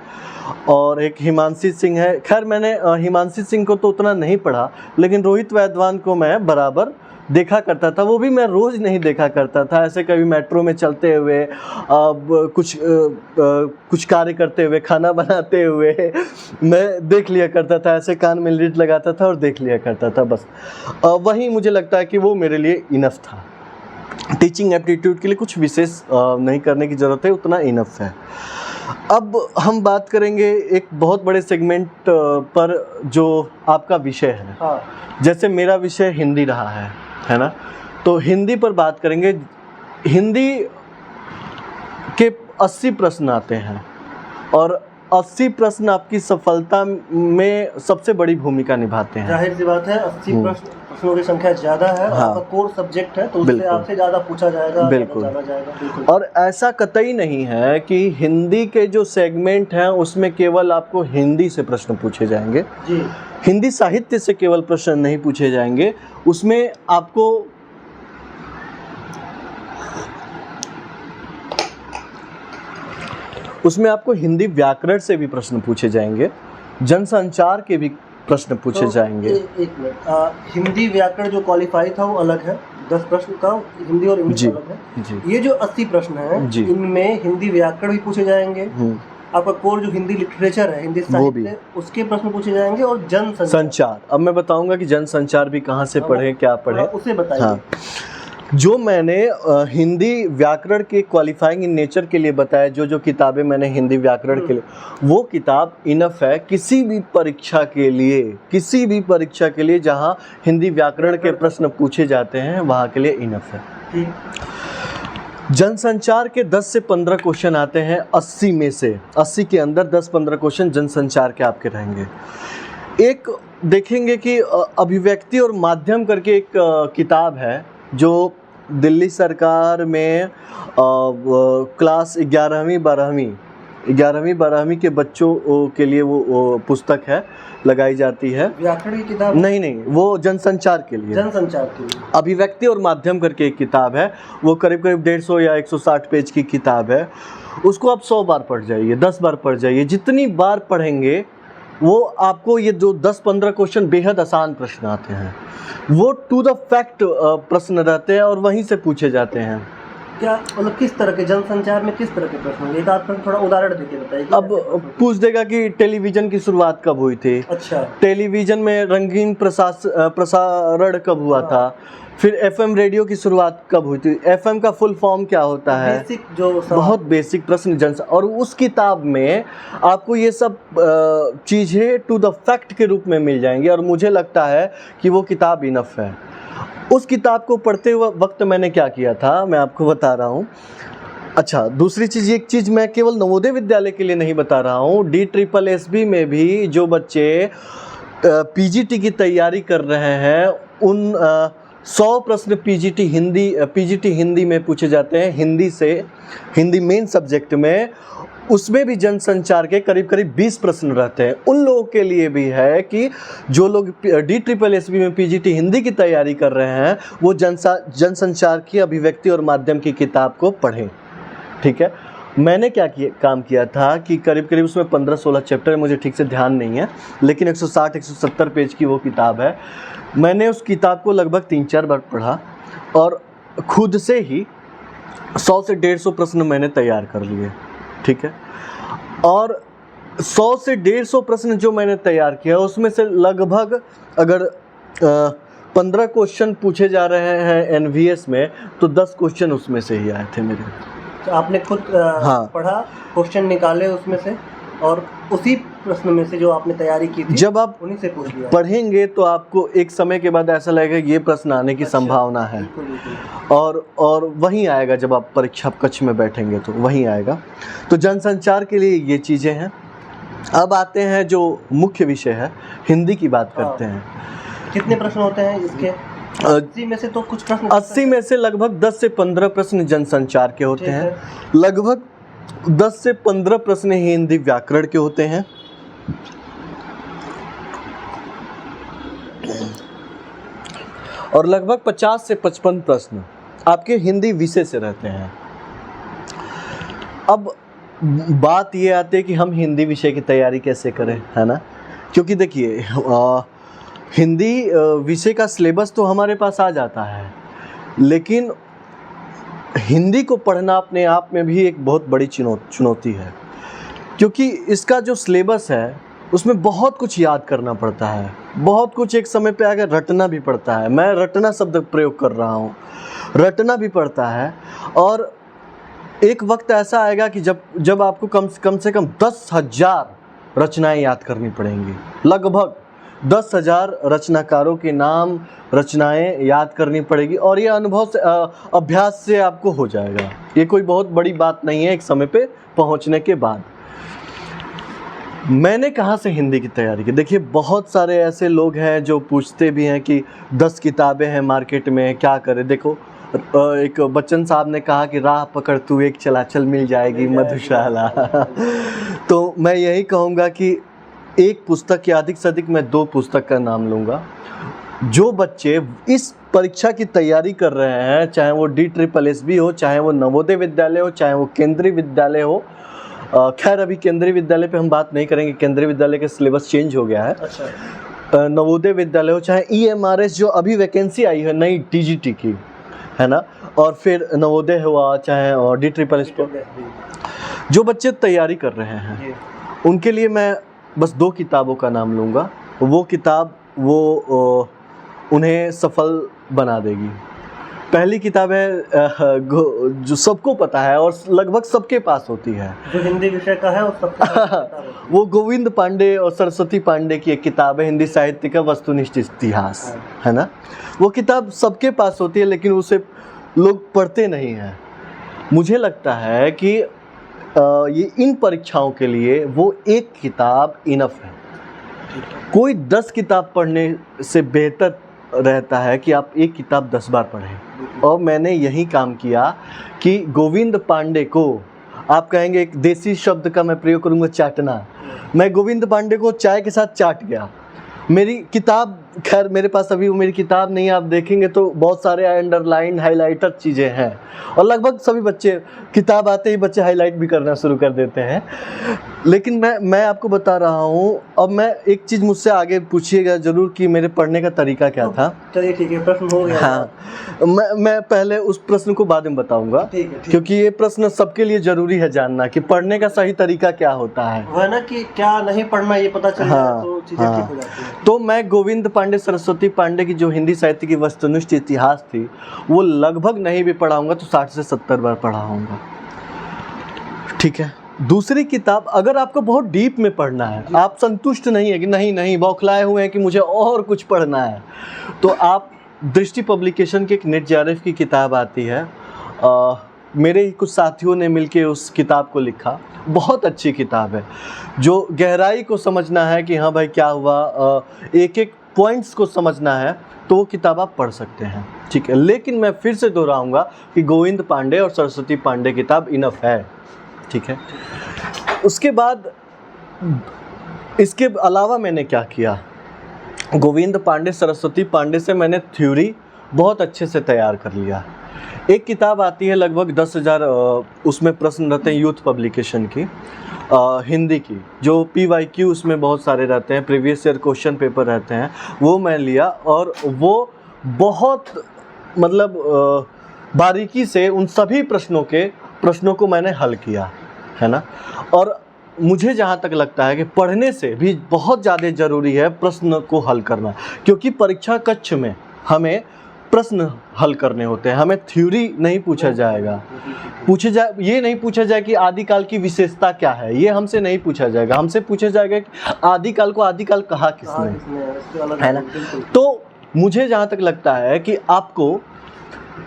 और एक हिमांशी सिंह है। खैर मैंने हिमांशी सिंह को तो उतना नहीं पढ़ा, लेकिन रोहित वैद्वान को मैं बराबर देखा करता था। वो भी मैं रोज़ नहीं देखा करता था, ऐसे कभी मेट्रो में चलते हुए, कुछ कार्य करते हुए, खाना बनाते हुए मैं देख लिया करता था। ऐसे कान में लीड लगाता था और देख लिया करता था, बस वही मुझे लगता है कि वो मेरे लिए इनफ था। टीचिंग एप्टीट्यूड के लिए कुछ विशेष नहीं करने की ज़रूरत है, उतना इनफ है। अब हम बात करेंगे एक बहुत बड़े सेगमेंट पर जो आपका विषय है। हाँ। जैसे मेरा विषय हिंदी रहा है ना, तो हिंदी पर बात करेंगे। हिंदी के 80 प्रश्न आते हैं, और 80 प्रश्न आपकी सफलता में सबसे बड़ी भूमिका निभाते हैं। जाहिर सी बात है, 80 प्रश्नों की संख्या ज़्यादा है। हाँ। आपका कोर सब्जेक्ट है, तो उससे आपसे ज़्यादा पूछा जाएगा, बिल्कुल। जाना जाएगा। बिल्कुल। और ऐसा कतई नहीं है कि हिंदी के जो सेगमेंट हैं उसमें केवल आपको हिंदी से प्रश्न पूछे जाएंगे जी। हिंदी साहित्य से केवल प्रश्न नहीं पूछे जाएंगे, उसमें आपको हिंदी व्याकरण से भी प्रश्न पूछे जाएंगे, जनसंचार के भी प्रश्न पूछे जाएंगे। एक मिनट, हिंदी व्याकरण जो क्वालिफाई था वो अलग है, 10 प्रश्न का हिंदी और इंग्लिश अलग है जी। ये जो 80 प्रश्न हैं, इनमें हिंदी व्याकरण भी पूछे जाएंगे, आपका कोर जो हिंदी लिटरेचर है, हिंदी साहित्य, उसके प्रश्न पूछे जाएंगे, और जनसंचार। अब मैं बताऊंगा कि जनसंचार भी कहाँ से पढ़े, क्या पढ़े, उसे बताइए। हाँ। जो मैंने हिंदी व्याकरण के क्वालिफाइंग इन नेचर के लिए बताया, जो किताबें मैंने हिंदी व्याकरण के लिए, वो किताब इनफ है किसी भी परीक्षा के लिए जहाँ हिंदी व्याकरण के प्रश्न पूछे जाते हैं, वहाँ के लिए इनफ है। जनसंचार के 10 से 15 क्वेश्चन आते हैं 80 में से। 80 के अंदर 10-15 क्वेश्चन जनसंचार के आपके रहेंगे। एक देखेंगे कि अभिव्यक्ति और माध्यम करके एक किताब है जो दिल्ली सरकार में क्लास 11वीं 12वीं के बच्चों के लिए वो पुस्तक है, लगाई जाती है। व्याकरण की किताब नहीं, वो जनसंचार के लिए अभिव्यक्ति और माध्यम करके एक किताब है। वो करीब 150 या 160 पेज की किताब है। उसको आप 100 बार पढ़ जाइए, 10 बार पढ़ जाइए। जितनी बार पढ़ेंगे वो आपको ये जो 10-15 क्वेश्चन बेहद आसान प्रश्न आते हैं, वो टू द फैक्ट प्रश्न रहते हैं और वहीं से पूछे जाते हैं। क्या मतलब किस तरह के जनसंचार में किस तरह के प्रश्न होंगे? एक आध प्रश्न थोड़ा उदाहरण देके बताइए। अब पूछ देगा कि टेलीविजन की शुरुआत कब हुई थी। अच्छा। टेलीविजन में रंगीन प्रसारण कब हुआ था। फिर एफएम रेडियो की शुरुआत कब हुई थी, एफएम का फुल फॉर्म क्या होता है, बेसिक जो बहुत बेसिक प्रश्न और उस किताब में आपको ये सब चीज़ें टू द फैक्ट के रूप में मिल जाएंगी, और मुझे लगता है कि वो किताब इनफ है। उस किताब को पढ़ते हुए वक्त मैंने क्या किया था, मैं आपको बता रहा हूँ। अच्छा, दूसरी चीज़, एक चीज़ मैं केवल नवोदय विद्यालय के लिए नहीं बता रहा हूँ, DSSB में भी जो बच्चे PGT की तैयारी कर रहे हैं, उन 100 प्रश्न PGT हिंदी में पूछे जाते हैं, हिंदी मेन सब्जेक्ट में, उसमें भी जनसंचार के करीब 20 प्रश्न रहते हैं। उन लोगों के लिए भी है कि जो लोग DSSB में PGT हिंदी की तैयारी कर रहे हैं, वो जनसंचार की अभिव्यक्ति और माध्यम की किताब को पढ़ें। ठीक है, मैंने काम किया था कि करीब उसमें 15-16 चैप्टर है, मुझे ठीक से ध्यान नहीं है, लेकिन 160-170 पेज की वो किताब है। मैंने उस किताब को लगभग 3-4 बार पढ़ा और खुद से ही 100 से 150 प्रश्न मैंने तैयार कर लिए। ठीक है, और 100 से 150 प्रश्न जो मैंने तैयार किया, उसमें से लगभग अगर 15 क्वेश्चन पूछे जा रहे हैं NVS में, तो 10 क्वेश्चन उसमें से ही आए थे मेरे। तो आपने खुद हाँ, पढ़ा, क्वेश्चन निकाले उसमें से, और उसी प्रश्न में से जो आपने तैयारी की थी, जब आप उन्हीं से पूछ लिया पढ़ेंगे तो आपको एक समय के बाद ऐसा लगेगा ये प्रश्न आने की संभावना है। और वहीं आएगा, जब आप परीक्षा कक्ष में बैठेंगे तो वहीं आएगा। तो जनसंचार के लिए ये चीज़ें हैं। अब आते हैं जो मुख्य विषय है, हिंदी की बात करते हैं। कितने प्रश्न होते हैं इसके? 80 में से तो कुछ प्रश्न, 80 में से लगभग 10 से 15 प्रश्न जनसंचार के होते हैं, लगभग 10 से 15 प्रश्न ही हिंदी व्याकरण के होते हैं, और लगभग 50 से 55 प्रश्न आपके हिंदी विषय से रहते हैं। अब बात ये आती है कि हम हिंदी विषय की तैयारी कैसे करें, है ना? क्योंकि देखिए, हिंदी विषय का सिलेबस तो हमारे पास आ जाता है, लेकिन हिंदी को पढ़ना अपने आप में भी एक बहुत बड़ी चुनौती है, क्योंकि इसका जो सिलेबस है उसमें बहुत कुछ याद करना पड़ता है, बहुत कुछ एक समय पे आकर रटना भी पड़ता है। मैं रटना शब्द प्रयोग कर रहा हूँ, रटना भी पड़ता है। और एक वक्त ऐसा आएगा कि जब आपको कम से कम 10,000 रचनाएं याद करनी पड़ेंगी, लगभग 10,000 रचनाकारों के नाम, रचनाएं याद करनी पड़ेगी, और ये अनुभव से, अभ्यास से आपको हो जाएगा। ये कोई बहुत बड़ी बात नहीं है एक समय पे पहुंचने के बाद। मैंने कहाँ से हिंदी की तैयारी की? देखिए, बहुत सारे ऐसे लोग हैं जो पूछते भी हैं कि 10 किताबें हैं मार्केट में, क्या करें? देखो, एक बच्चन साहब ने कहा कि राह पकड़ तू एक चला चल, मिल जाएगी मधुशाला। तो मैं यही कहूँगा कि एक पुस्तक या अधिक से अधिक मैं 2 पुस्तक का नाम लूँगा। जो बच्चे इस परीक्षा की तैयारी कर रहे हैं, चाहे वो DSSB हो, चाहे वो नवोदय विद्यालय हो, चाहे वो केंद्रीय विद्यालय हो, खैर अभी केंद्रीय विद्यालय पे हम बात नहीं करेंगे, केंद्रीय विद्यालय का सिलेबस चेंज हो गया है। अच्छा। नवोदय विद्यालय हो, चाहे EMRS जो अभी वैकेंसी आई है नई TGT की, है ना, और फिर नवोदय हुआ, चाहे DSSB, जो बच्चे तैयारी कर रहे हैं उनके लिए मैं बस 2 किताबों का नाम लूँगा। वो किताब उन्हें सफल बना देगी। पहली किताब है जो सबको पता है और लगभग सबके पास होती है, जो हिंदी विषय का है और सबको वो गोविंद पांडे और सरस्वती पांडे की एक किताब है, हिंदी साहित्य का वस्तुनिष्ठ इतिहास, है ना। वो किताब सबके पास होती है, लेकिन उसे लोग पढ़ते नहीं हैं। मुझे लगता है कि ये इन परीक्षाओं के लिए वो एक किताब इनफ है। कोई 10 किताब पढ़ने से बेहतर रहता है कि आप एक किताब 10 बार पढ़ें। और मैंने यही काम किया कि गोविंद पांडे को, आप कहेंगे एक देसी शब्द का मैं प्रयोग करूँगा, चाटना। मैं गोविंद पांडे को चाय के साथ चाट गया। मेरी किताब, खैर मेरे पास अभी वो मेरी किताब नहीं है, आप देखेंगे तो बहुत सारे अंडरलाइन हाइलाइटर चीज़ें हैं, और लगभग सभी बच्चे किताब आते ही बच्चे हाईलाइट भी करना शुरू कर देते हैं। लेकिन मैं आपको बता रहा हूँ। अब मैं एक चीज़ मुझसे आगे पूछिएगा ज़रूर कि मेरे पढ़ने का तरीका क्या था। चलिए ठीक है, प्रश्न हो गया। हाँ, मैं पहले उस प्रश्न को बाद में बताऊंगा, क्योंकि ये प्रश्न सबके लिए ज़रूरी है जानना कि पढ़ने का सही तरीका क्या होता है। वो है ना कि क्या नहीं पढ़ना ये पता चल जाए तो चीज़ें ठीक हो जाती हैं। तो मैं गोविंद पांडे, सरस्वती पांडे की जो हिंदी साहित्य की वस्तुनिष्ठ इतिहास थी, वो लगभग नहीं भी पढ़ाऊंगा तो 60 से 70 बार पढ़ाऊंगा। ठीक है। दूसरी किताब, अगर आपको बहुत डीप में पढ़ना है, आप संतुष्ट नहीं है कि नहीं बौखलाए हुए हैं कि मुझे और कुछ पढ़ना है, तो आप दृष्टि पब्लिकेशन की एक नेट जेआरएफ की किताब आती है, मेरे ही कुछ साथियों ने मिलके उस किताब को लिखा। बहुत अच्छी किताब है। जो गहराई को समझना है कि हाँ भाई क्या हुआ, एक एक पॉइंट्स को समझना है, तो वो किताब आप पढ़ सकते हैं, ठीक है। लेकिन मैं फिर से दोहराऊंगा कि गोविंद पांडे और सरस्वती पांडे किताब इनफ है, ठीक है। उसके बाद इसके अलावा मैंने क्या किया, गोविंद पांडे सरस्वती पांडे से मैंने थ्योरी बहुत अच्छे से तैयार कर लिया। एक किताब आती है लगभग 10,000 उसमें प्रश्न रहते हैं यूथ पब्लिकेशन की, हिंदी की, जो PYQ उसमें बहुत सारे रहते हैं, प्रीवियस ईयर क्वेश्चन पेपर रहते हैं, वो मैं लिया और वो बहुत मतलब बारीकी से उन सभी प्रश्नों को मैंने हल किया, है ना। और मुझे जहाँ तक लगता है कि पढ़ने से भी बहुत ज़्यादा ज़रूरी है प्रश्न को हल करना, क्योंकि परीक्षा कक्ष में हमें प्रश्न हल करने होते हैं, हमें थ्योरी नहीं पूछा जाएगा। ये नहीं पूछा जाए कि आदिकाल की विशेषता क्या है, ये हमसे नहीं पूछा जाएगा। हमसे पूछा जाएगा कि आदिकाल को आदिकाल कहा किसने, है ना। तो मुझे जहाँ तक लगता है कि आपको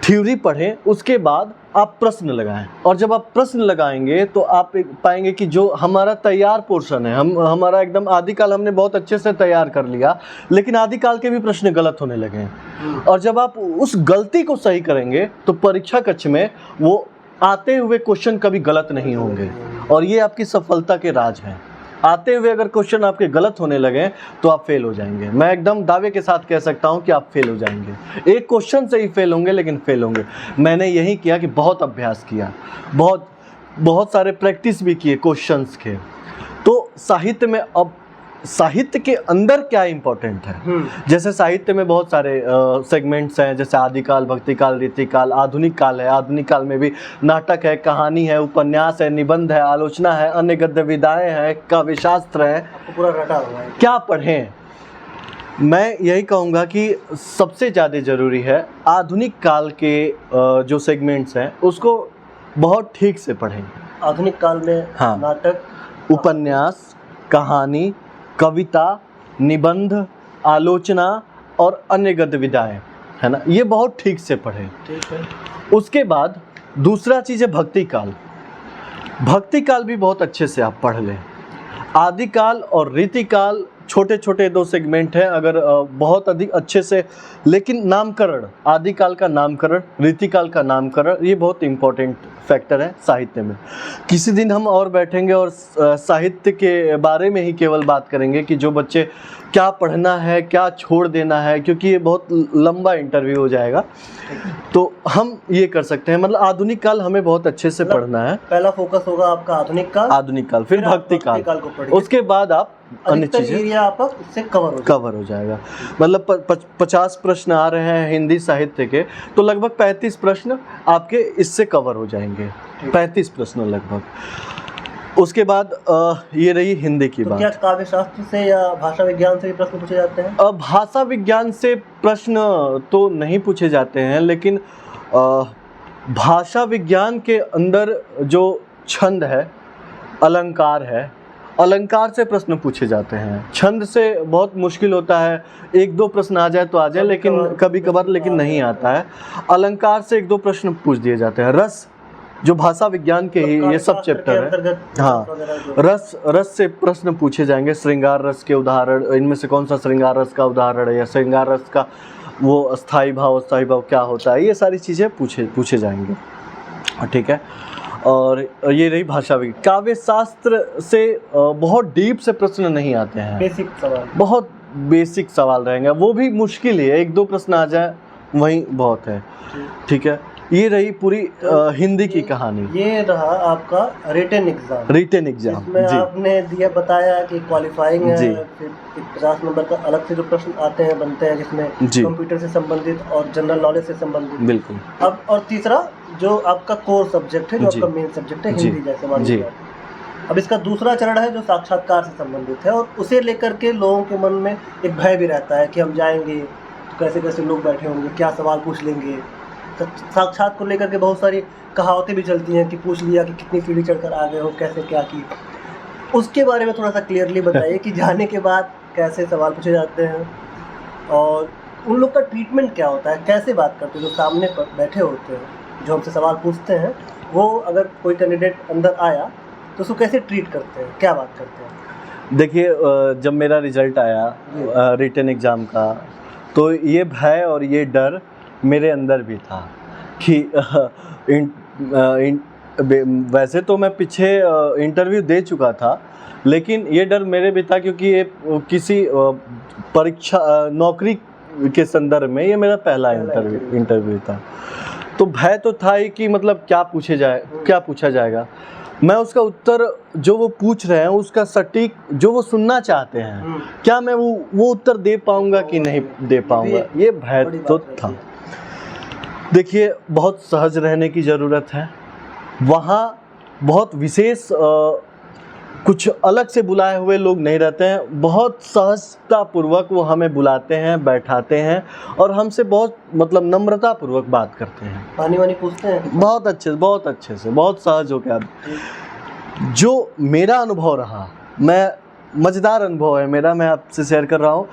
थ्योरी पढ़ें, उसके बाद आप प्रश्न लगाएं, और जब आप प्रश्न लगाएंगे तो आप पाएंगे कि जो हमारा तैयार पोर्शन है, हमारा एकदम आदिकाल हमने बहुत अच्छे से तैयार कर लिया, लेकिन आदिकाल के भी प्रश्न गलत होने लगे हैं। और जब आप उस गलती को सही करेंगे तो परीक्षा कक्ष में वो आते हुए क्वेश्चन कभी गलत नहीं होंगे, और ये आपकी सफलता के राज हैं। आते हुए अगर क्वेश्चन आपके गलत होने लगे तो आप फेल हो जाएंगे। मैं एकदम दावे के साथ कह सकता हूं कि आप फेल हो जाएंगे। एक क्वेश्चन से ही फेल होंगे, लेकिन फेल होंगे। मैंने यही किया कि बहुत अभ्यास किया, बहुत सारे प्रैक्टिस भी किए क्वेश्चंस के। तो साहित्य में अब साहित्य के अंदर क्या इम्पोर्टेंट है, जैसे साहित्य में बहुत सारे सेगमेंट्स हैं, जैसे आदिकाल, भक्तिकाल, रीतिकाल, आधुनिक काल है। आधुनिक काल में भी नाटक है, कहानी है, उपन्यास है, निबंध है, आलोचना है, अन्य गद्य विधाएं हैं, काव्यशास्त्र है, पूरा रटा हुआ है। क्या पढ़ें? मैं यही कहूँगा कि सबसे ज़्यादा ज़रूरी है आधुनिक काल के जो सेगमेंट्स हैं उसको बहुत ठीक से पढ़ें। आधुनिक काल में हाँ, नाटक, उपन्यास, कहानी, कविता, निबंध, आलोचना और अन्य गद्य विधाएं, है ना, ये बहुत ठीक से पढ़ें। ठीक है। उसके बाद दूसरा चीज़ है भक्तिकाल। भक्तिकाल भी बहुत अच्छे से आप पढ़ लें। आदिकाल और रीतिकाल छोटे छोटे दो सेगमेंट हैं, अगर बहुत अधिक अच्छे से, लेकिन नामकरण, आदिकाल का नामकरण, रीतिकाल का नामकरण, ये बहुत इम्पोर्टेंट फैक्टर है साहित्य में। किसी दिन हम और बैठेंगे और साहित्य के बारे में ही केवल बात करेंगे कि जो बच्चे क्या पढ़ना है, क्या छोड़ देना है, क्योंकि ये बहुत लंबा इंटरव्यू हो जाएगा। तो हम ये कर सकते हैं, मतलब आधुनिक काल हमें बहुत अच्छे से पढ़ना है। पहला फोकस होगा आपका आधुनिक काल, फिर भक्ति काल, उसके बाद आप अन्य चीजें आपका इससे कवर हो जाएगा। मतलब 50 प्रश्न आ रहे हैं हिंदी साहित्य के, तो लगभग 35 प्रश्न आपके इससे कवर हो जाएंगे, 35 प्रश्न लगभग। उसके बाद ये रही हिंदी की बात। क्या काव्य शास्त्र से या भाषा विज्ञान से भी प्रश्न पूछे जाते हैं? भाषा विज्ञान से प्रश्न तो नहीं पूछे जाते हैं, लेकिन भाषा विज्ञान के अंदर जो छंद है, अलंकार है, अलंकार से प्रश्न पूछे जाते हैं। छंद से बहुत मुश्किल होता है, 1-2 प्रश्न आ जाए तो आ जाए, लेकिन कभी कभार लेकिन नहीं आता है। अलंकार से 1-2 प्रश्न पूछ दिए जाते हैं। रस, जो भाषा विज्ञान के ही ये सब चैप्टर है, हाँ, रस से प्रश्न पूछे जाएंगे। श्रृंगार रस के उदाहरण, इनमें से कौन सा श्रृंगार रस का उदाहरण है, या श्रृंगार रस का वो अस्थाई भाव क्या होता है, ये सारी चीज़ें पूछे जाएंगे, ठीक है। और ये रही भाषा विज्ञान। काव्य शास्त्र से बहुत डीप से प्रश्न नहीं आते हैं, बेसिक सवाल, बहुत बेसिक सवाल रहेंगे, वो भी मुश्किल है, 1-2 प्रश्न आ जाए वही बहुत है, ठीक है। ये रही पूरी हिंदी की कहानी। ये रहा आपका रिटन एग्जाम, जिसमें जी, आपने दिया बताया कि क्वालिफाइंग है, फिर 50 नंबर का अलग से जो प्रश्न आते हैं बनते हैं, जिसमें कंप्यूटर से संबंधित और जनरल नॉलेज से संबंधित, बिल्कुल। अब और तीसरा जो आपका कोर सब्जेक्ट है, जो आपका मेन सब्जेक्ट है, हिंदी, जैसे मान लीजिए। अब इसका दूसरा चरण है जो साक्षात्कार से संबंधित है, और उसे लेकर के लोगों के मन में एक भय भी रहता है कि हम जाएंगे तो कैसे कैसे लोग बैठे होंगे, क्या सवाल पूछ लेंगे। साक्षात को लेकर के बहुत सारी कहावतें भी चलती हैं कि पूछ लिया कि कितनी सीढ़ी चढ़कर आ गए हो, कैसे क्या की। उसके बारे में थोड़ा सा क्लियरली बताइए कि जाने के बाद कैसे सवाल पूछे जाते हैं, और उन लोग का ट्रीटमेंट क्या होता है, कैसे बात करते हैं? जो सामने पर बैठे होते हैं, जो हमसे सवाल पूछते हैं, वो अगर कोई कैंडिडेट अंदर आया तो उसको कैसे ट्रीट करते हैं, क्या बात करते हैं? देखिए, जब मेरा रिजल्ट आया रिटन एग्ज़ाम का, तो ये भय और ये डर मेरे अंदर भी था कि वैसे तो मैं पीछे इंटरव्यू दे चुका था, लेकिन ये डर मेरे भी था क्योंकि ये किसी परीक्षा नौकरी के संदर्भ में ये मेरा पहला इंटरव्यू था। तो भय तो था ही कि मतलब क्या पूछा जाएगा। मैं उसका उत्तर जो वो पूछ रहे हैं उसका सटीक जो वो सुनना चाहते हैं, क्या मैं वो उत्तर दे पाऊंगा कि नहीं दे पाऊंगा, ये भय तो था। देखिए, बहुत सहज रहने की ज़रूरत है। वहाँ बहुत विशेष कुछ अलग से बुलाए हुए लोग नहीं रहते हैं। बहुत सहजतापूर्वक वो हमें बुलाते हैं, बैठाते हैं और हमसे बहुत मतलब नम्रतापूर्वक बात करते हैं। पानी वानी पूछते हैं? बहुत अच्छे से, बहुत सहज हो गया। जो मेरा अनुभव रहा, मज़ेदार अनुभव है मेरा, मैं आपसे शेयर कर रहा हूँ।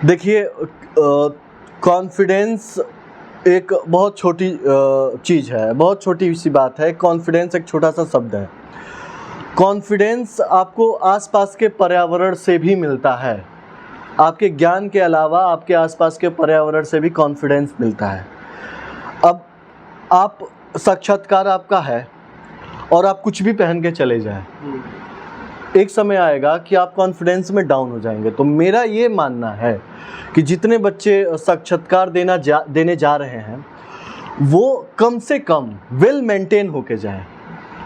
देखिए, कॉन्फिडेंस एक बहुत छोटी चीज़ है, बहुत छोटी सी बात है। कॉन्फिडेंस एक छोटा सा शब्द है। कॉन्फिडेंस आपको आसपास के पर्यावरण से भी मिलता है। आपके ज्ञान के अलावा आपके आसपास के पर्यावरण से भी कॉन्फिडेंस मिलता है। अब आप साक्षात्कार आपका है और आप कुछ भी पहन के चले जाएं, एक समय आएगा कि आप कॉन्फिडेंस में डाउन हो जाएंगे। तो मेरा ये मानना है कि जितने बच्चे साक्षात्कार देने जा रहे हैं वो कम से कम वेल मेंटेन होके जाएं,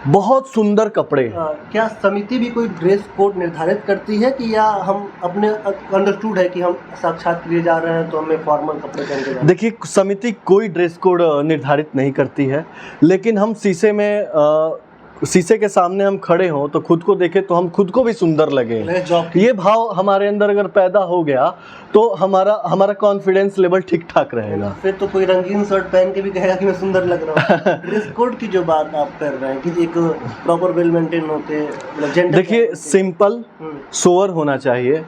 बहुत सुंदर कपड़े। क्या समिति भी कोई ड्रेस कोड निर्धारित करती है कि या हम अपने अंडरस्टूड है कि हम साक्षात के लिए जा रहे हैं तो हमें फॉर्मल कपड़े पहन के जाना? देखिए, समिति कोई ड्रेस कोड निर्धारित नहीं करती है, लेकिन हम शीशे के सामने हम खड़े हों तो खुद को देखें तो हम खुद को भी सुंदर लगे। ये भाव हमारे अंदर अगर पैदा हो गया तो हमारा कॉन्फिडेंस लेवल ठीक ठाक रहेगा। फिर तो कोई रंगीन शर्ट पहन के भी कहेगा कि मैं सुंदर लग रहा हूँ। ड्रेस कोड की जो बात आप कर रहे हैं कि एक प्रॉपर वेल मेंटेन होते, देखिए, सिंपल सोवर होना चाहिए।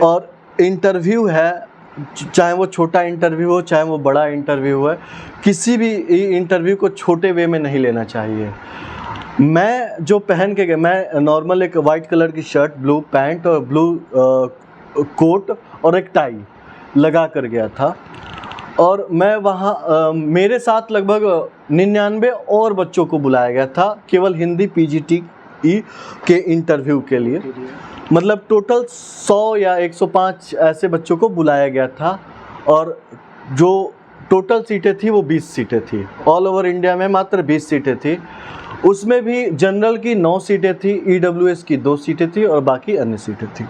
और इंटरव्यू है, चाहे वो छोटा इंटरव्यू हो चाहे वो बड़ा इंटरव्यू है, किसी भी इंटरव्यू को छोटे वे में नहीं लेना चाहिए। मैं जो पहन के गया, मैं नॉर्मल एक वाइट कलर की शर्ट, ब्लू पैंट और ब्लू कोट और एक टाई लगा कर गया था। और मैं वहाँ मेरे साथ लगभग 99 और बच्चों को बुलाया गया था केवल हिंदी PGTE के इंटरव्यू के लिए। मतलब टोटल 100 या 105 ऐसे बच्चों को बुलाया गया था और जो टोटल सीटें थी वो 20 सीटें थी। ऑल ओवर इंडिया में मात्र 20 सीटें थी। उसमें भी जनरल की 9 सीटें थी, EWS की 2 सीटें थी और बाकी अन्य सीटें थी।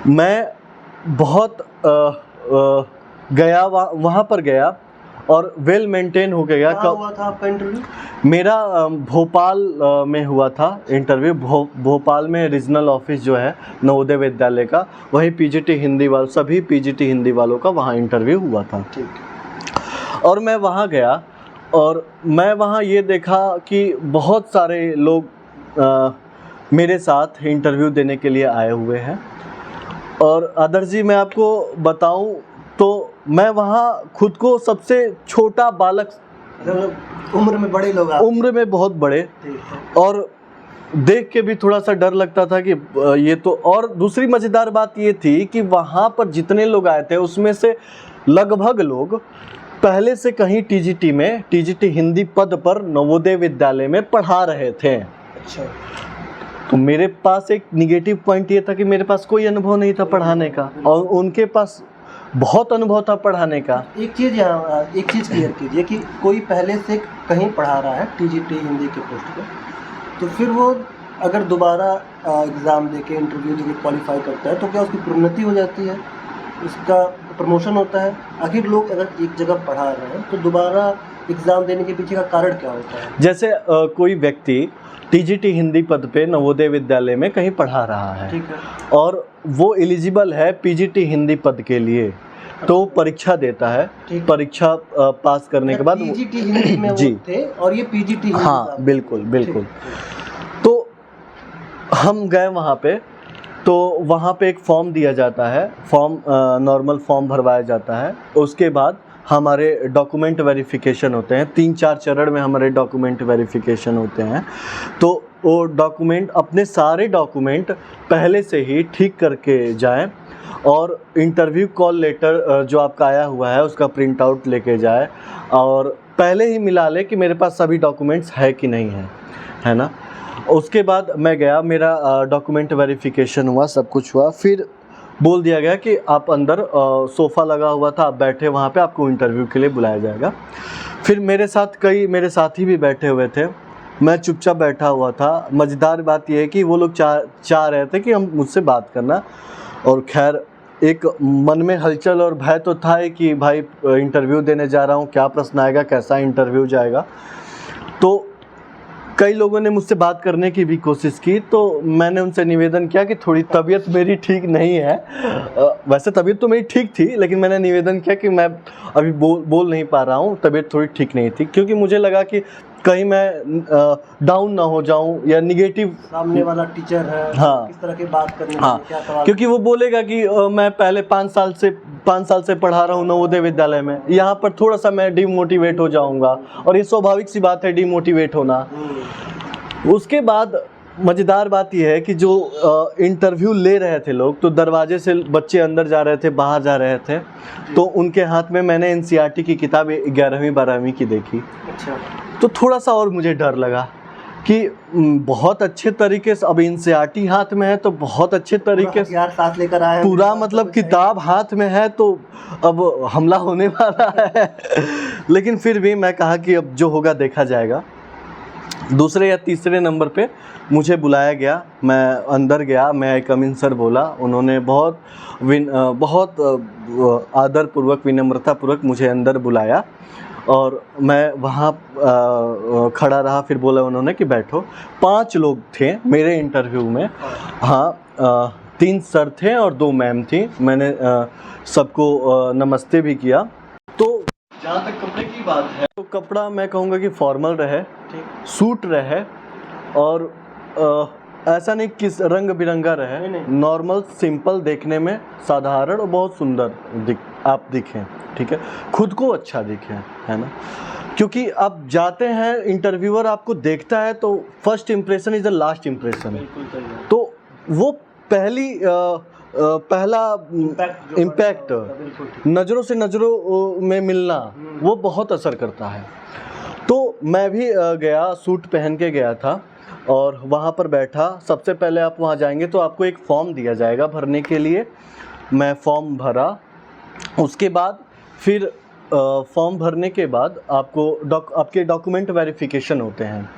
मैं बहुत वहाँ पर गया और वेल मेंटेन हो गया। कहाँ हुआ था आपका इंटरव्यू? मेरा भोपाल में हुआ था इंटरव्यू। भोपाल में रीजनल ऑफिस जो है नवोदय विद्यालय का, वहीं PGT हिंदी वालों, सभी PGT हिंदी वालों का वहाँ इंटरव्यू हुआ था। और मैं वहाँ गया और मैं वहाँ ये देखा कि बहुत सारे लोग मेरे साथ इंटरव्यू देने के लिए आए हुए हैं। और आदर्श जी, मैं आपको बताऊं तो मैं वहाँ खुद को सबसे छोटा बालक, उम्र में बड़े लोग, उम्र में बहुत बड़े, और देख के भी थोड़ा सा डर लगता था कि ये तो। और दूसरी मज़ेदार बात ये थी कि वहाँ पर जितने लोग आए थे उसमें से लगभग लोग पहले से कहीं TGT हिंदी पद पर नवोदय विद्यालय में पढ़ा रहे थे। अच्छा। तो मेरे पास एक निगेटिव पॉइंट ये था कि मेरे पास कोई अनुभव नहीं था पढ़ाने का और उनके पास बहुत अनुभव था पढ़ाने का। एक चीज़ क्लियर कीजिए कि कोई पहले से कहीं पढ़ा रहा है TGT हिंदी के पोस्ट पर, तो फिर वो अगर दोबारा एग्ज़ाम देके इंटरव्यू देके क्वालिफाई करता है तो क्या उसकी प्रोन्नति हो जाती है, उसका प्रमोशन होता है? आखिर लोग अगर एक जगह पढ़ा रहे हैं तो दोबारा एग्ज़ाम देने के पीछे का कारण क्या होता है? जैसे कोई व्यक्ति TGT हिंदी पद पे नवोदय विद्यालय में कहीं पढ़ा रहा है, ठीक है, और वो एलिजिबल है PGT हिंदी पद के लिए, तो वो परीक्षा देता है। परीक्षा पास करने के बाद PGT हिंदी में जी वो थे और ये PGT हिंदी। हाँ, बिल्कुल। तो हम गए वहाँ पे तो वहाँ पे एक फॉर्म दिया जाता है, फॉर्म नॉर्मल फॉर्म भरवाया जाता है। उसके बाद हमारे डॉक्यूमेंट वेरिफिकेशन होते हैं, 3-4 चरण में हमारे डॉक्यूमेंट वेरिफिकेशन होते हैं। तो वो डॉक्यूमेंट, अपने सारे डॉक्यूमेंट पहले से ही ठीक करके जाएं और इंटरव्यू कॉल लेटर जो आपका आया हुआ है उसका प्रिंट आउट लेके जाए और पहले ही मिला ले कि मेरे पास सभी डॉक्यूमेंट्स है कि नहीं है ना। उसके बाद मैं गया, मेरा डॉक्यूमेंट वेरिफिकेशन हुआ, सब कुछ हुआ। फिर बोल दिया गया कि आप अंदर, सोफ़ा लगा हुआ था, आप बैठे वहाँ पे, आपको इंटरव्यू के लिए बुलाया जाएगा। फिर मेरे साथ कई मेरे साथी भी बैठे हुए थे, मैं चुपचाप बैठा हुआ था। मज़ेदार बात यह है कि वो लोग चाह रहे थे कि हम मुझसे बात करना, और खैर एक मन में हलचल और भय तो था ही कि भाई इंटरव्यू देने जा रहा हूँ, क्या प्रश्न आएगा, कैसा इंटरव्यू जाएगा। तो कई लोगों ने मुझसे बात करने की भी कोशिश की, तो मैंने उनसे निवेदन किया कि थोड़ी तबीयत मेरी ठीक नहीं है। वैसे तबीयत तो मेरी ठीक थी, लेकिन मैंने निवेदन किया कि मैं अभी बोल नहीं पा रहा हूँ, तबीयत थोड़ी ठीक नहीं थी, क्योंकि मुझे लगा कि कहीं मैं डाउन ना हो जाऊं या निगेटिव, सामने वाला टीचर है, हाँ, किस तरह की बात करनी है, हाँ, क्या सवाल, क्योंकि वो बोलेगा कि मैं पहले 5 साल से पढ़ा रहा हूँ नवोदय विद्यालय में, यहाँ पर थोड़ा सा मैं डिमोटिवेट हो जाऊंगा, और ये स्वाभाविक सी बात है डिमोटिवेट होना। उसके बाद मज़ेदार बात यह है कि जो इंटरव्यू ले रहे थे लोग, तो दरवाजे से बच्चे अंदर जा रहे थे, बाहर जा रहे थे, तो उनके हाथ में मैंने NCERT की किताब 11वीं-12वीं की देखी। अच्छा। तो थोड़ा सा और मुझे डर लगा कि बहुत अच्छे तरीके से, अब NCERT हाथ में है तो बहुत अच्छे तरीके से यार साथ लेकर आए, पूरा मतलब किताब हाथ में है, तो अब हमला होने वाला है। लेकिन फिर भी मैं कहा कि अब जो होगा देखा जाएगा। दूसरे या तीसरे नंबर पे मुझे बुलाया गया, मैं अंदर गया, मैं आई कम इन सर बोला। उन्होंने बहुत आदरपूर्वक, विनम्रतापूर्वक मुझे अंदर बुलाया और मैं वहाँ खड़ा रहा। फिर बोला उन्होंने कि बैठो। 5 लोग थे मेरे इंटरव्यू में, हाँ, 3 सर थे और 2 मैम थी। मैंने सबको नमस्ते भी किया। तो जहाँ तक कपड़े की बात है, तो कपड़ा मैं कहूँगा कि फॉर्मल रहे, सूट रहे, और ऐसा नहीं कि रंग बिरंगा रहे, नॉर्मल सिंपल, देखने में साधारण और बहुत सुंदर आप दिखें, ठीक है, खुद को अच्छा दिखें, है ना। क्योंकि आप जाते हैं, इंटरव्यूअर आपको देखता है, तो first impression is the last impression. तो वो पहला इम्पैक्ट, नज़रों से नज़रों में मिलना, वो बहुत असर करता है। तो मैं भी गया, सूट पहन के गया था और वहाँ पर बैठा। सबसे पहले आप वहाँ जाएंगे तो आपको एक फॉर्म दिया जाएगा भरने के लिए। मैं फॉर्म भरा। उसके बाद फिर फॉर्म भरने के बाद आपके डॉक्यूमेंट वेरिफिकेशन होते हैं।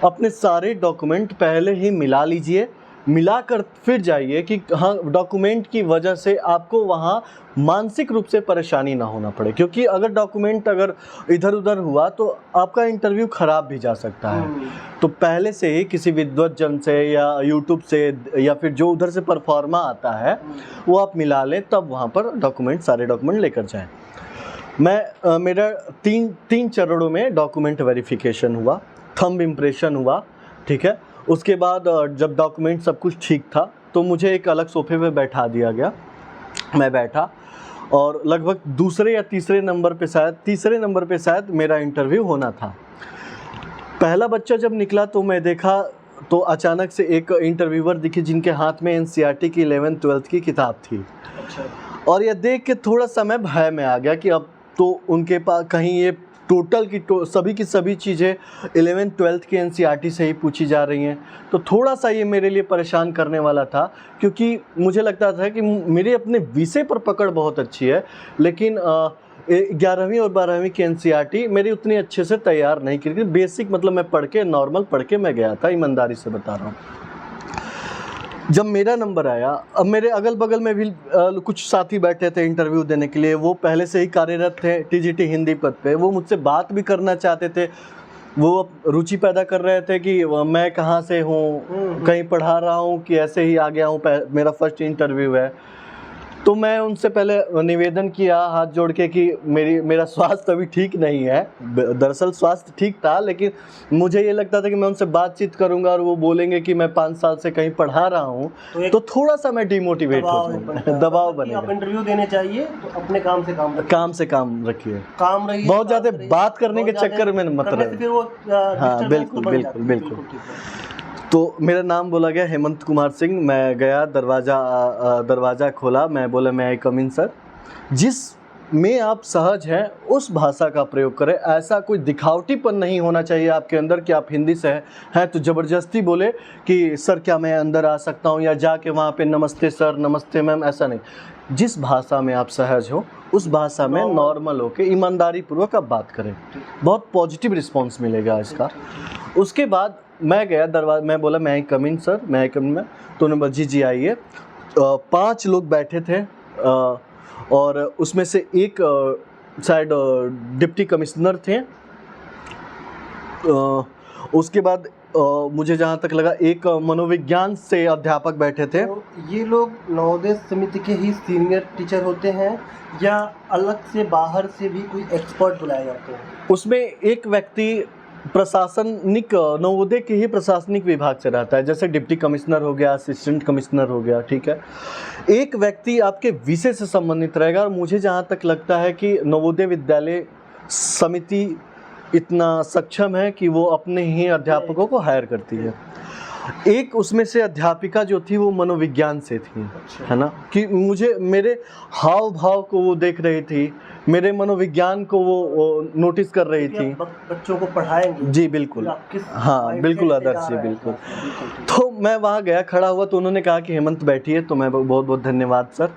अपने सारे डॉक्यूमेंट पहले ही मिला लीजिए, मिलाकर फिर जाइए कि हाँ, डॉक्यूमेंट की वजह से आपको वहाँ मानसिक रूप से परेशानी ना होना पड़े, क्योंकि अगर डॉक्यूमेंट अगर इधर उधर हुआ तो आपका इंटरव्यू ख़राब भी जा सकता है। तो पहले से ही किसी विद्वत से या यूट्यूब से या फिर जो उधर से परफॉर्मा आता है वो आप मिला लें, तब वहाँ पर सारे डॉक्यूमेंट लेकर जाएँ। मेरा तीन चरणों में डॉक्यूमेंट वेरिफिकेशन हुआ, थंब इम्प्रेशन हुआ, ठीक है। उसके बाद जब डॉक्यूमेंट सब कुछ ठीक था तो मुझे एक अलग सोफे पे बैठा दिया गया। मैं बैठा और लगभग तीसरे नंबर पे शायद मेरा इंटरव्यू होना था। पहला बच्चा जब निकला तो मैं देखा तो अचानक से एक इंटरव्यूअर दिखे जिनके हाथ में NCERT की 11th-12th की किताब थी। अच्छा। और यह देख के थोड़ा सा मैं भय में आ गया कि अब तो उनके पास कहीं ये सभी की सभी चीज़ें 11th-12th की NCERT से ही पूछी जा रही हैं। तो थोड़ा सा ये मेरे लिए परेशान करने वाला था, क्योंकि मुझे लगता था कि मेरे अपने विषय पर पकड़ बहुत अच्छी है, लेकिन 11वीं और 12वीं की NCERT मेरी उतनी अच्छे से तैयार नहीं की। बेसिक मतलब मैं नॉर्मल पढ़ के मैं गया था, ईमानदारी से बता रहा हूँ। जब मेरा नंबर आया, अब मेरे अगल बगल में भी कुछ साथी बैठे थे इंटरव्यू देने के लिए। वो पहले से ही कार्यरत थे TGT हिंदी पद पे। वो मुझसे बात भी करना चाहते थे, वो रुचि पैदा कर रहे थे कि मैं कहाँ से हूँ, कहीं पढ़ा रहा हूँ कि ऐसे ही आ गया हूँ, मेरा फर्स्ट इंटरव्यू है। तो मैं उनसे पहले निवेदन किया हाथ जोड़ के कि मेरा स्वास्थ्य अभी ठीक नहीं है। दरअसल स्वास्थ्य ठीक था, लेकिन मुझे ये लगता था कि मैं उनसे बातचीत करूंगा और वो बोलेंगे कि मैं 5 साल से कहीं पढ़ा रहा हूँ, तो थोड़ा सा मैं डिमोटिवेट हो जाऊंगा, दबाव बनेगा। आप इंटरव्यू देने चाहिए तो अपने काम से काम रखिए, काम रहिए, बहुत ज्यादा बात करने के चक्कर में मत रहिए। फिर वो हाँ बिल्कुल। तो मेरा नाम बोला गया हेमंत कुमार सिंह। मैं गया, दरवाज़ा खोला, मैं बोला मैं आई कम इन सर। जिस में आप सहज हैं उस भाषा का प्रयोग करें। ऐसा कोई दिखावटीपन नहीं होना चाहिए आपके अंदर कि आप हिंदी से हैं तो ज़बरदस्ती बोले कि सर क्या मैं अंदर आ सकता हूँ, या जाके वहाँ पे नमस्ते सर नमस्ते मैम, ऐसा नहीं। जिस भाषा में आप सहज हो उस भाषा में नॉर्मल होकर ईमानदारी पूर्वक आप बात करें, बहुत पॉजिटिव रिस्पॉन्स मिलेगा इसका। उसके बाद मैं गया मैं बोला मैं आई कम इन सर, मैं आई कम इन में, तो उन्होंने बोला जी आइए। 5 लोग बैठे थे और उसमें से एक शायद डिप्टी कमिश्नर थे। उसके बाद मुझे जहाँ तक लगा एक मनोविज्ञान से अध्यापक बैठे थे। तो ये लोग नवोदय समिति के ही सीनियर टीचर होते हैं या अलग से बाहर से भी कोई एक्सपर्ट बुलाए जाते हैं? उसमें एक व्यक्ति प्रशासनिक नवोदय के ही प्रशासनिक विभाग से रहता है, जैसे डिप्टी कमिश्नर हो गया, असिस्टेंट कमिश्नर हो गया, ठीक है। एक व्यक्ति आपके विषय से संबंधित रहेगा, और मुझे जहाँ तक लगता है कि नवोदय विद्यालय समिति इतना सक्षम है कि वो अपने ही अध्यापकों को हायर करती है। एक उसमें से अध्यापिका जो थी वो मनोविज्ञान से थी, है ना, कि मुझे मेरे हाव भाव को वो देख रही थी, मेरे मनोविज्ञान को वो नोटिस कर रही थी। बच्चों को पढ़ाएंगे जी बिल्कुल, हाँ बिल्कुल आदर्श जी, बिल्कुल। तो मैं वहाँ गया, खड़ा हुआ, तो उन्होंने कहा कि हेमंत बैठिए, तो मैं बहुत बहुत धन्यवाद सर।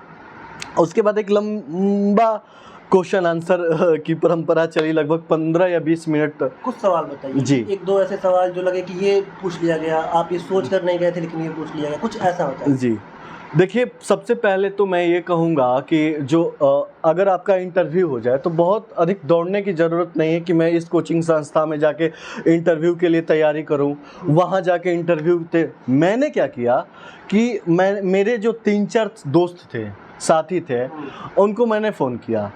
उसके बाद एक लंबा क्वेश्चन आंसर की परंपरा चली, लगभग 15 या 20 मिनट। कुछ सवाल बताइए जी। 1-2 ऐसे सवाल जो लगे कि ये पूछ लिया गया, आप ये सोच कर नहीं गए थे लेकिन ये पूछ लिया गया, कुछ ऐसा होता है? जी देखिए, सबसे पहले तो मैं ये कहूँगा कि जो अगर आपका इंटरव्यू हो जाए तो बहुत अधिक दौड़ने की ज़रूरत नहीं है कि मैं इस कोचिंग संस्था में जाके इंटरव्यू के लिए तैयारी करूँ, वहाँ जाके इंटरव्यू थे। मैंने क्या किया कि मेरे जो 3-4 दोस्त थे, साथी थे, उनको मैंने फ़ोन किया।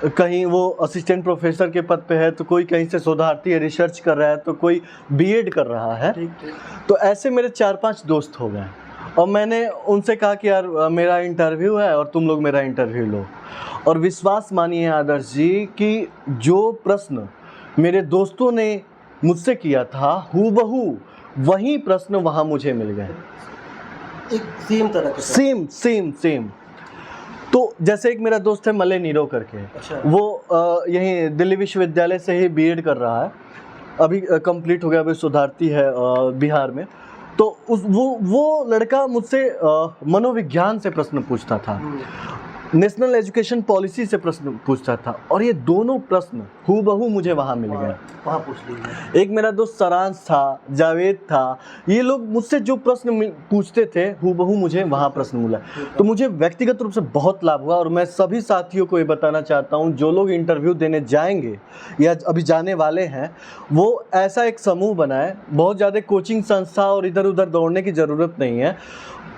कहीं वो असिस्टेंट प्रोफेसर के पद पे है, तो कोई कहीं से शोधार्थी है, रिसर्च कर रहा है, तो कोई बीएड कर रहा है। तो ऐसे मेरे 4-5 दोस्त हो गए, और मैंने उनसे कहा कि यार मेरा इंटरव्यू है और तुम लोग मेरा इंटरव्यू लो। और विश्वास मानिए आदर्श जी कि जो प्रश्न मेरे दोस्तों ने मुझसे किया था, हूबहू वही प्रश्न वहाँ मुझे मिल गए, एक सेम तरह के। सेम। तो जैसे एक मेरा दोस्त है मलय नीरो करके, अच्छा। वो यहीं दिल्ली विश्वविद्यालय से ही बीएड कर रहा है, अभी कंप्लीट हो गया, अभी शोधार्थी है बिहार में। तो वो लड़का मुझसे मनोविज्ञान से प्रश्न पूछता था, नेशनल एजुकेशन पॉलिसी से प्रश्न पूछता था, और ये दोनों प्रश्न हूबहू मुझे वहाँ मिल गए। वहाँ पूछ लीजिए। एक मेरा दोस्त सरांश था, जावेद था, ये लोग मुझसे जो प्रश्न पूछते थे हूबहू मुझे वहाँ प्रश्न मिला। तो मुझे व्यक्तिगत रूप से बहुत लाभ हुआ, और मैं सभी साथियों को ये बताना चाहता हूँ, जो लोग इंटरव्यू देने जाएंगे या अभी जाने वाले हैं, वो ऐसा एक समूह बनाए। बहुत ज़्यादा कोचिंग संस्था और इधर उधर दौड़ने की ज़रूरत नहीं है।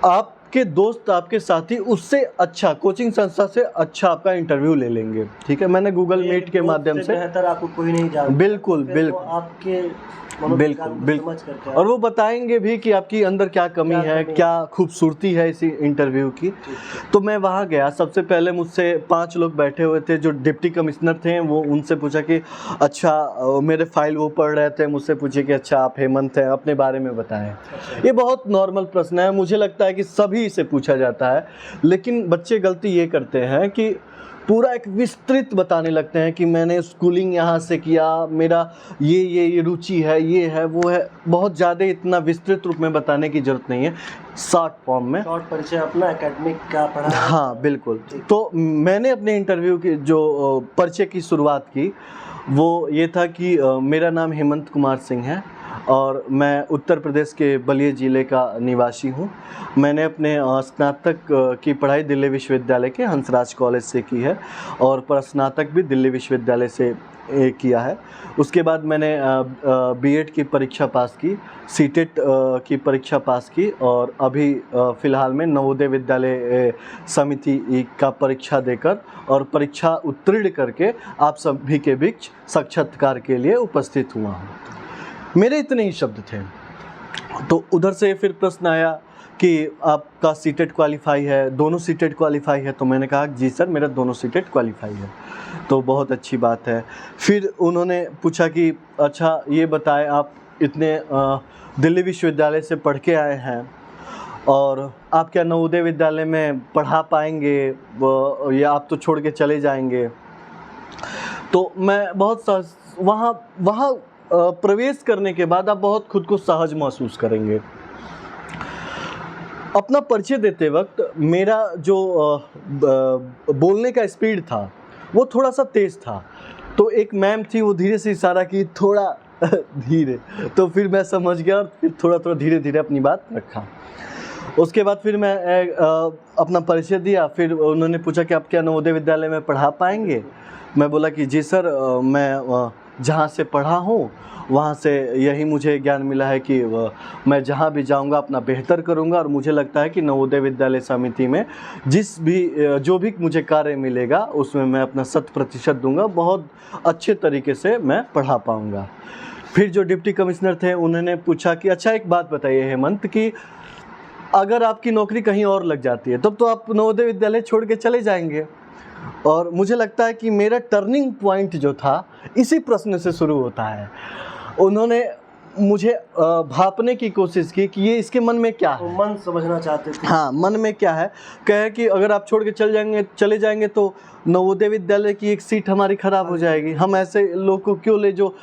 आपके दोस्त, आपके साथी उससे अच्छा, कोचिंग संस्था से अच्छा आपका इंटरव्यू ले लेंगे, ठीक है। मैंने गूगल मीट के माध्यम से बेहतर आपको कोई नहीं जानता, बिल्कुल आपके बिल्कुल, और वो बताएंगे भी कि आपकी अंदर क्या कमी है, क्या खूबसूरती है इसी इंटरव्यू की। तो मैं वहाँ गया, सबसे पहले मुझसे 5 लोग बैठे हुए थे जो डिप्टी कमिश्नर थे। वो उनसे पूछा कि अच्छा, मेरे फाइल वो पढ़ रहे थे, मुझसे पूछे कि अच्छा आप हेमंत हैं, अपने बारे में बताएं। ये बहुत नॉर्मल प्रश्न है, मुझे लगता है कि सभी से पूछा जाता है, लेकिन बच्चे गलती ये करते हैं कि पूरा एक विस्तृत बताने लगते हैं कि मैंने स्कूलिंग यहाँ से किया, मेरा ये रुचि है, ये है, वो है। बहुत ज़्यादा इतना विस्तृत रूप में बताने की ज़रूरत नहीं है, शॉर्ट फॉर्म में, शॉर्ट परिचय अपना, एकेडमिक क्या पढ़ा। हाँ बिल्कुल। तो मैंने अपने इंटरव्यू की जो परिचय की शुरुआत की वो ये था कि मेरा नाम हेमंत कुमार सिंह है, और मैं उत्तर प्रदेश के बलिया ज़िले का निवासी हूँ। मैंने अपने स्नातक की पढ़ाई दिल्ली विश्वविद्यालय के हंसराज कॉलेज से की है और स्नातक भी दिल्ली विश्वविद्यालय से किया है। उसके बाद मैंने बीएड की परीक्षा पास की, सीटेट की परीक्षा पास की और अभी फ़िलहाल में नवोदय विद्यालय समिति का परीक्षा देकर और परीक्षा उत्तीर्ण करके आप सभी के बीच साक्षात्कार के लिए उपस्थित हुआ हूँ। मेरे इतने ही शब्द थे। तो उधर से फिर प्रश्न आया कि आपका सीटेट क्वालिफाई है, दोनों सीटेट क्वालिफाई है? तो मैंने कहा जी सर, मेरा दोनों सीटेट क्वालिफाई है। तो बहुत अच्छी बात है। फिर उन्होंने पूछा कि अच्छा ये बताएं, आप इतने दिल्ली विश्वविद्यालय से पढ़ के आए हैं और आप क्या नवोदय विद्यालय में पढ़ा पाएंगे या आप तो छोड़ के चले जाएंगे? तो मैं बहुत वहाँ प्रवेश करने के बाद आप बहुत खुद को सहज महसूस करेंगे। अपना परिचय देते वक्त मेरा जो बोलने का स्पीड था वो थोड़ा सा तेज़ था। तो एक मैम थी, वो धीरे से इशारा की थोड़ा धीरे, तो फिर मैं समझ गया और फिर थोड़ा थोड़ा धीरे धीरे अपनी बात रखा। उसके बाद फिर मैं अपना परिचय दिया। फिर उन्होंने पूछा कि आप क्या नवोदय विद्यालय में पढ़ा पाएंगे? मैं बोला कि जी सर, मैं जहाँ से पढ़ा हूँ वहाँ से यही मुझे ज्ञान मिला है कि मैं जहाँ भी जाऊँगा अपना बेहतर करूँगा और मुझे लगता है कि नवोदय विद्यालय समिति में जो भी मुझे कार्य मिलेगा उसमें मैं अपना 100% दूँगा, बहुत अच्छे तरीके से मैं पढ़ा पाऊँगा। फिर जो डिप्टी कमिश्नर थे उन्होंने पूछा कि अच्छा एक बात बताइए हेमंत, कि अगर आपकी नौकरी कहीं और लग जाती है तब तो आप नवोदय विद्यालय छोड़ के चले जाएंगे। और मुझे लगता है कि मेरा टर्निंग पॉइंट जो था इसी प्रश्न से शुरू होता है। उन्होंने मुझे भांपने की कोशिश की कि ये इसके मन में क्या है, मन समझना चाहते थे। हाँ, मन में क्या है। कहे कि अगर आप छोड़ के चले जाएंगे तो नवोदय विद्यालय की एक सीट हमारी ख़राब हो जाएगी, हम ऐसे लोग को क्यों ले जो।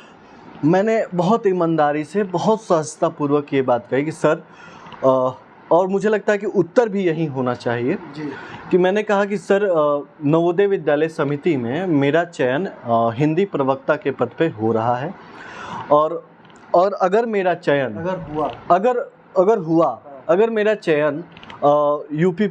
मैंने बहुत ईमानदारी से, बहुत सहजतापूर्वक ये बात कही कि सर, और मुझे लगता है कि उत्तर भी यही होना चाहिए जी। कि मैंने कहा कि सर, नवोदय विद्यालय समिति में मेरा चयन हिंदी प्रवक्ता के पद पे हो रहा है और अगर मेरा चयन अगर मेरा चयन यूपी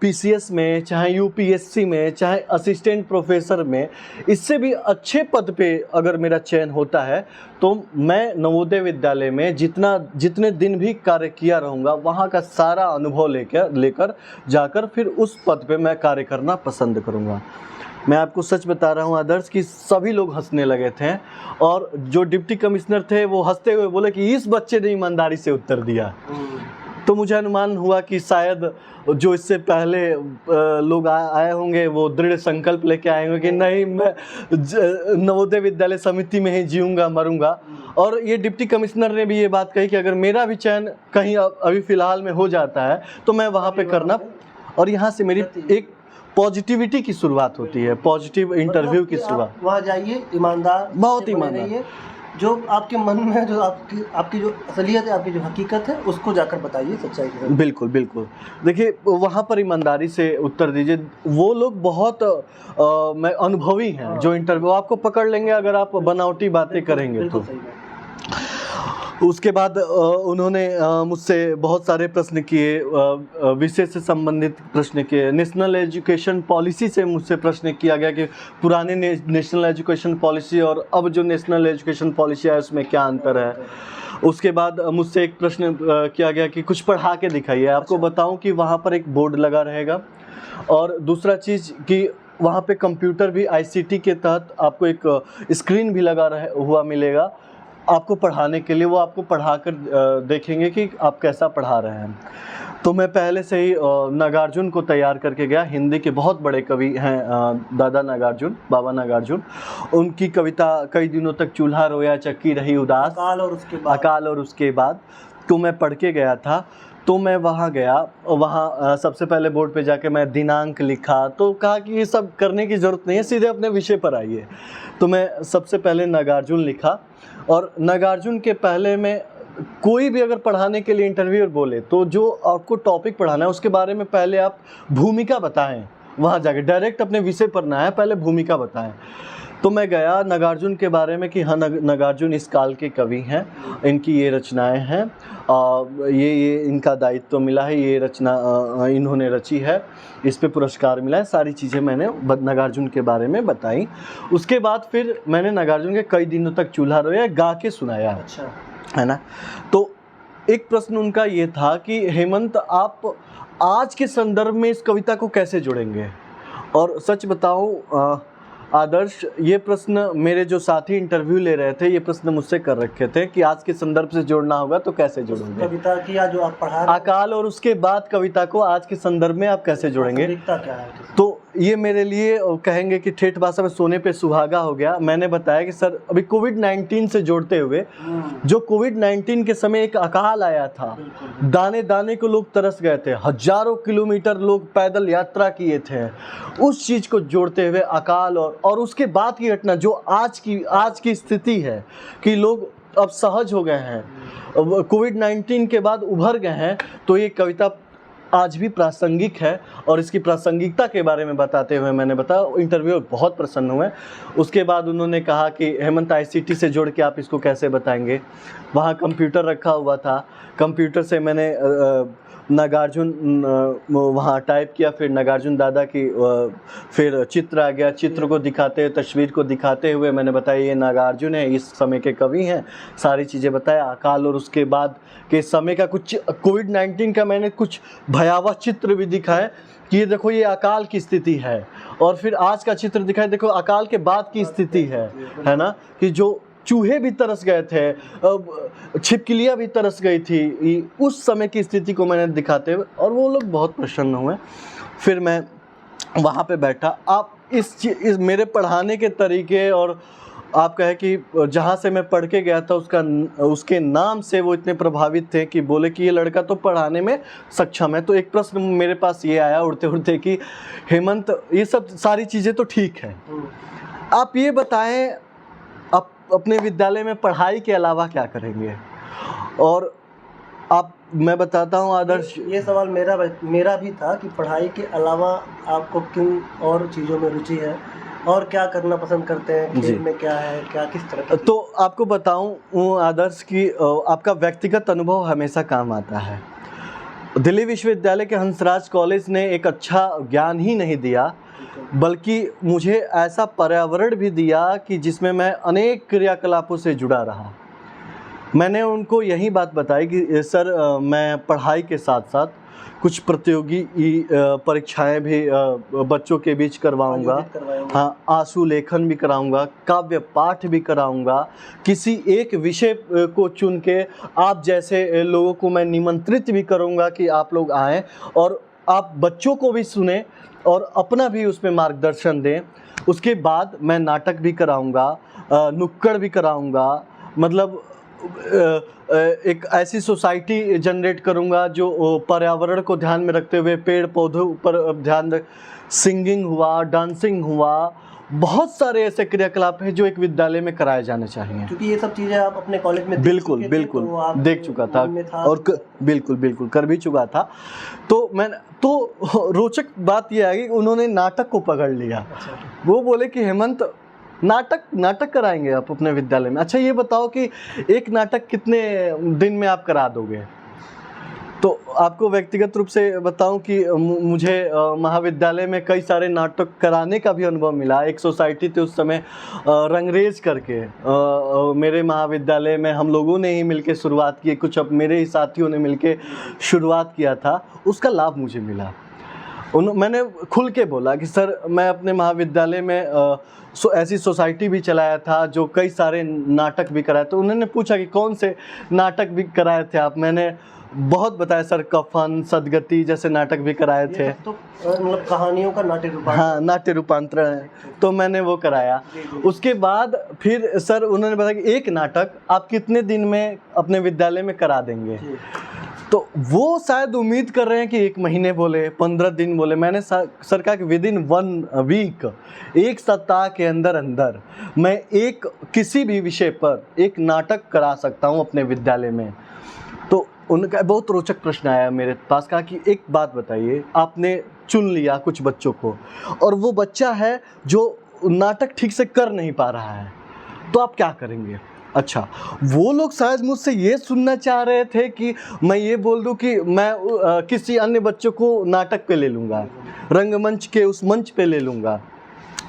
पीसीएस में, चाहे यूपीएससी में, चाहे असिस्टेंट प्रोफेसर में, इससे भी अच्छे पद पे अगर मेरा चयन होता है तो मैं नवोदय विद्यालय में जितने दिन भी कार्य किया रहूँगा वहाँ का सारा अनुभव लेकर जाकर फिर उस पद पे मैं कार्य करना पसंद करूँगा। मैं आपको सच बता रहा हूँ आदर्श कि सभी लोग हंसने लगे थे और जो डिप्टी कमिश्नर थे वो हंसते हुए बोले कि इस बच्चे ने ईमानदारी से उत्तर दिया। तो मुझे अनुमान हुआ कि शायद जो इससे पहले लोग आए होंगे वो दृढ़ संकल्प लेके आए होंगे कि नहीं, मैं नवोदय विद्यालय समिति में ही जीऊँगा मरूँगा। और ये डिप्टी कमिश्नर ने भी ये बात कही कि अगर मेरा भी चयन कहीं अभी फ़िलहाल में हो जाता है तो मैं वहाँ पे करना, और यहाँ से मेरी एक पॉजिटिविटी की शुरुआत होती है, पॉजिटिव इंटरव्यू की शुरुआत। वहाँ जाइए ईमानदार, बहुत ईमानदार, जो आपके मन में जो आपकी जो असलियत है, आपकी जो हकीकत है, उसको जाकर बताइए सच्चाई के साथ। बिल्कुल बिल्कुल। देखिए वहाँ पर ईमानदारी से उत्तर दीजिए। वो लोग बहुत मैं अनुभवी हैं जो इंटरव्यू आपको पकड़ लेंगे अगर आप बनावटी बातें करेंगे तो। उसके बाद उन्होंने मुझसे बहुत सारे प्रश्न किए, विषय से संबंधित प्रश्न किए। नेशनल एजुकेशन पॉलिसी से मुझसे प्रश्न किया गया कि पुराने नेशनल एजुकेशन पॉलिसी और अब जो नेशनल एजुकेशन पॉलिसी है उसमें क्या अंतर है। उसके बाद मुझसे एक प्रश्न किया गया कि कुछ पढ़ा के दिखाइए। आपको बताऊं कि वहाँ पर एक बोर्ड लगा रहेगा और दूसरा चीज़ कि वहाँ पे कंप्यूटर भी आईसीटी के तहत आपको एक स्क्रीन भी लगा हुआ मिलेगा आपको पढ़ाने के लिए। वो आपको पढ़ा कर देखेंगे कि आप कैसा पढ़ा रहे हैं। तो मैं पहले से ही नागार्जुन को तैयार करके गया। हिंदी के बहुत बड़े कवि हैं दादा नागार्जुन, बाबा नागार्जुन। उनकी कविता कई दिनों तक चूल्हा रोया चक्की रही उदास, अकाल और उसके बाद तो मैं पढ़ के गया था। तो मैं वहाँ गया, वहाँ सबसे पहले बोर्ड पे जाके मैं दिनांक लिखा। तो कहा कि ये सब करने की ज़रूरत नहीं है, सीधे अपने विषय पर आइए। तो मैं सबसे पहले नागार्जुन लिखा और नागार्जुन के पहले में कोई भी अगर पढ़ाने के लिए इंटरव्यूअर बोले तो जो आपको टॉपिक पढ़ाना है उसके बारे में पहले आप भूमिका बताएं। वहाँ जाके डायरेक्ट अपने विषय पर ना आए, पहले भूमिका बताएं। तो मैं गया नागार्जुन के बारे में कि हाँ नागार्जुन इस काल के कवि हैं, इनकी ये रचनाएं हैं, ये इनका दायित्व मिला है, ये रचना इन्होंने रची है, इस पे पुरस्कार मिला है, सारी चीज़ें मैंने नागार्जुन के बारे में बताई। उसके बाद फिर मैंने नागार्जुन के कई दिनों तक चूल्हा रोया गा के सुनाया। अच्छा। है ना। तो एक प्रश्न उनका ये था कि हेमंत आप आज के संदर्भ में इस कविता को कैसे जोड़ेंगे। और सच बताऊं आदर्श, ये प्रश्न मेरे जो साथी इंटरव्यू ले रहे थे ये प्रश्न मुझसे कर रखे थे कि आज के संदर्भ से जोड़ना होगा तो कैसे जोड़ेंगे कविता की, या जो आप पढ़ा अकाल, और उसके बाद कविता को आज के संदर्भ में आप कैसे जोड़ेंगे। क्या है? तो ये मेरे लिए कहेंगे कि ठेठ भाषा में सोने पे सुहागा हो गया। मैंने बताया कि सर अभी कोविड-19 से जोड़ते हुए, जो कोविड-19 के समय एक अकाल आया था, दाने दाने को लोग तरस गए थे, हजारों किलोमीटर लोग पैदल यात्रा किए थे, उस चीज़ को जोड़ते हुए अकाल और उसके बाद की घटना जो आज की स्थिति है कि लोग अब सहज हो गए हैं, कोविड-19 के बाद उभर गए हैं, तो ये कविता आज भी प्रासंगिक है। और इसकी प्रासंगिकता के बारे में बताते हुए मैंने बताया, इंटरव्यू बहुत प्रसन्न हुए। उसके बाद उन्होंने कहा कि हेमंत ICT से जोड़ के आप इसको कैसे बताएंगे। वहाँ कंप्यूटर रखा हुआ था, कंप्यूटर से मैंने नागार्जुन वहाँ टाइप किया, फिर नागार्जुन दादा की फिर चित्र आ गया, चित्र को दिखाते हुए, तस्वीर को दिखाते हुए मैंने बताया ये नागार्जुन है, इस समय के कवि हैं, सारी चीज़ें बताया। अकाल और उसके बाद के समय का कुछ, कोविड-19 का मैंने कुछ भयावह चित्र भी दिखाए कि ये देखो ये अकाल की स्थिति है, और फिर आज का चित्र दिखाए, देखो अकाल के बाद की स्थिति है ना, कि जो चूहे भी तरस गए थे, छिपकलियाँ भी तरस गई थी, उस समय की स्थिति को मैंने दिखाते हुए, और वो लोग बहुत प्रसन्न हुए। फिर मैं वहाँ पे बैठा। आप इस मेरे पढ़ाने के तरीके, और आप कहे कि जहाँ से मैं पढ़ के गया था उसके नाम से वो इतने प्रभावित थे कि बोले कि ये लड़का तो पढ़ाने में सक्षम है। तो एक प्रश्न मेरे पास ये आया उड़ते उड़ते कि हेमंत ये सब सारी चीज़ें तो ठीक है, आप ये बताएं आप अपने विद्यालय में पढ़ाई के अलावा क्या करेंगे। और मैं बताता हूँ आदर्श, ये सवाल मेरा भी था कि पढ़ाई के अलावा आपको किन और चीज़ों में रुचि है और क्या करना पसंद करते हैं, खेल में क्या है, क्या किस तरह की। तो आपको बताऊं आदर्श की आपका व्यक्तिगत अनुभव हमेशा काम आता है। दिल्ली विश्वविद्यालय के हंसराज कॉलेज ने एक अच्छा ज्ञान ही नहीं दिया, बल्कि मुझे ऐसा पर्यावरण भी दिया कि जिसमें मैं अनेक क्रियाकलापों से जुड़ा रहा। मैंने उनको यही बात बताई कि सर मैं पढ़ाई के साथ साथ कुछ प्रतियोगी परीक्षाएं भी बच्चों के बीच करवाऊंगा, हाँ, आंसू लेखन भी कराऊंगा, काव्य पाठ भी कराऊंगा, किसी एक विषय को चुन के आप जैसे लोगों को मैं निमंत्रित भी करूंगा कि आप लोग आएँ और आप बच्चों को भी सुने और अपना भी उसमें मार्गदर्शन दें। उसके बाद मैं नाटक भी कराऊंगा, नुक्कड़ भी कराऊंगा, मतलब एक ऐसी सोसाइटी जनरेट करूंगा जो पर्यावरण को ध्यान में रखते हुए पेड़ पौधों पर ध्यान रख, सिंगिंग हुआ, डांसिंग हुआ, बहुत सारे ऐसे क्रियाकलाप हैं जो एक विद्यालय में कराए जाने चाहिए। क्योंकि ये सब चीज़ें आप अपने कॉलेज में बिल्कुल देख चुका था और बिल्कुल कर भी चुका था। तो रोचक बात यह है कि उन्होंने नाटक को पकड़ लिया। वो बोले कि हेमंत नाटक कराएंगे आप अपने विद्यालय में। अच्छा ये बताओ कि एक नाटक कितने दिन में आप करा दोगे। तो आपको व्यक्तिगत रूप से बताऊं कि मुझे महाविद्यालय में कई सारे नाटक कराने का भी अनुभव मिला। एक सोसाइटी थी उस समय रंगरेज करके, मेरे महाविद्यालय में हम लोगों ने ही मिलके शुरुआत की, कुछ अब मेरे ही साथियों ने मिलके शुरुआत किया था, उसका लाभ मुझे मिला। मैंने खुल के बोला कि सर मैं अपने महाविद्यालय में ऐसी सोसाइटी भी चलाया था जो कई सारे नाटक भी कराए। तो उन्होंने पूछा कि कौन से नाटक भी कराए थे आप। मैंने बहुत बताया सर, कफन, सदगति जैसे नाटक भी कराए थे। तो मतलब कहानियों का नाट्य रूपांतरण, हाँ, नाट्य रूपांतरण है, तो मैंने वो कराया। उसके बाद फिर सर उन्होंने बताया कि एक नाटक आप कितने दिन में अपने विद्यालय में करा देंगे। तो वो शायद उम्मीद कर रहे हैं कि 1 महीने बोले, 15 दिन बोले। मैंने सर कहा कि विदिन 1 वीक, एक सप्ताह के अंदर मैं किसी भी विषय पर एक नाटक करा सकता हूँ अपने विद्यालय में। तो उनका बहुत रोचक प्रश्न आया मेरे पास, कहा कि एक बात बताइए, आपने चुन लिया कुछ बच्चों को और वो बच्चा है जो नाटक ठीक से कर नहीं पा रहा है, तो आप क्या करेंगे? अच्छा, वो लोग शायद मुझसे ये सुनना चाह रहे थे कि मैं ये बोल दूं कि मैं किसी अन्य बच्चों को नाटक पे ले लूँगा, रंगमंच के उस मंच पे ले लूँगा।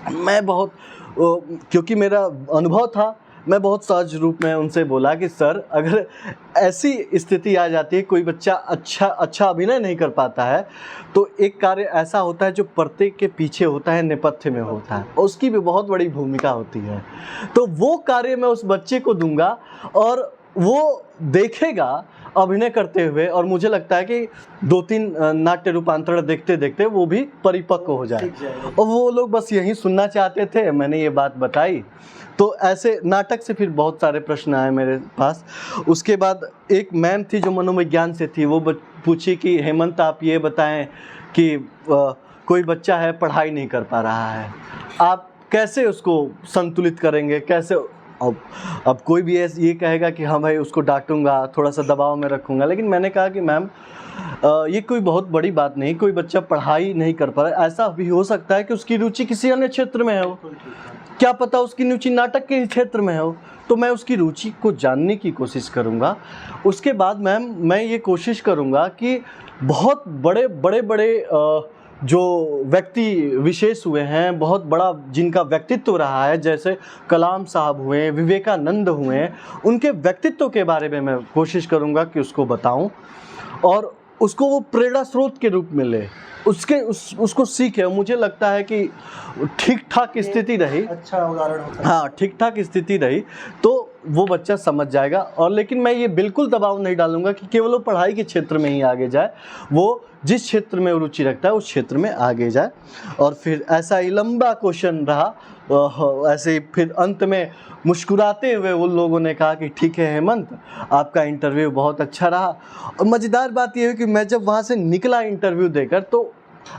मैं बहुत क्योंकि मेरा अनुभव था, मैं बहुत सहज रूप में उनसे बोला कि सर, अगर ऐसी स्थिति आ जाती है, कोई बच्चा अच्छा अभिनय नहीं कर पाता है, तो एक कार्य ऐसा होता है जो पर्दे के पीछे होता है, नेपथ्य में होता है, और उसकी भी बहुत बड़ी भूमिका होती है। तो वो कार्य मैं उस बच्चे को दूंगा और वो देखेगा अभिनय करते हुए, और मुझे लगता है कि 2-3 नाट्य रूपांतरण देखते देखते वो भी परिपक्व हो जाए। और वो लोग बस यही सुनना चाहते थे, मैंने ये बात बताई। तो ऐसे नाटक से फिर बहुत सारे प्रश्न आए मेरे पास। उसके बाद एक मैम थी जो मनोविज्ञान से थी, वो पूछी कि हेमंत, आप ये बताएं कि कोई बच्चा है पढ़ाई नहीं कर पा रहा है, आप कैसे उसको संतुलित करेंगे, कैसे? अब कोई भी ये कहेगा कि हाँ भाई, उसको डांटूंगा, थोड़ा सा दबाव में रखूंगा, लेकिन मैंने कहा कि मैम, ये कोई बहुत बड़ी बात नहीं, कोई बच्चा पढ़ाई नहीं कर पा रहा है, ऐसा भी हो सकता है कि उसकी रुचि किसी अन्य क्षेत्र में हो, क्या पता उसकी रुचि नाटक के क्षेत्र में हो, तो मैं उसकी रुचि को जानने की कोशिश करूँगा। उसके बाद मैम, मैं ये कोशिश करूँगा कि बहुत बड़े जो व्यक्ति विशेष हुए हैं, बहुत बड़ा जिनका व्यक्तित्व रहा है, जैसे कलाम साहब हुए, विवेकानंद हुए, उनके व्यक्तित्व के बारे में मैं कोशिश करूँगा कि उसको बताऊँ और उसको वो प्रेरणा स्रोत के रूप में ले, उसको सीखे। मुझे लगता है कि ठीक ठाक स्थिति रही, अच्छा उदाहरण होता है। हाँ, ठीक ठाक स्थिति रही तो वो बच्चा समझ जाएगा। और लेकिन मैं ये बिल्कुल दबाव नहीं डालूंगा कि केवल वो पढ़ाई के क्षेत्र में ही आगे जाए, वो जिस क्षेत्र में रुचि रखता है उस क्षेत्र में आगे जाए। और फिर ऐसा ही लंबा क्वेश्चन रहा, ऐसे ही फिर अंत में मुस्कुराते हुए उन लोगों ने कहा कि ठीक है हेमंत, आपका इंटरव्यू बहुत अच्छा रहा। और मज़ेदार बात यह है कि मैं जब वहाँ से निकला इंटरव्यू देकर, तो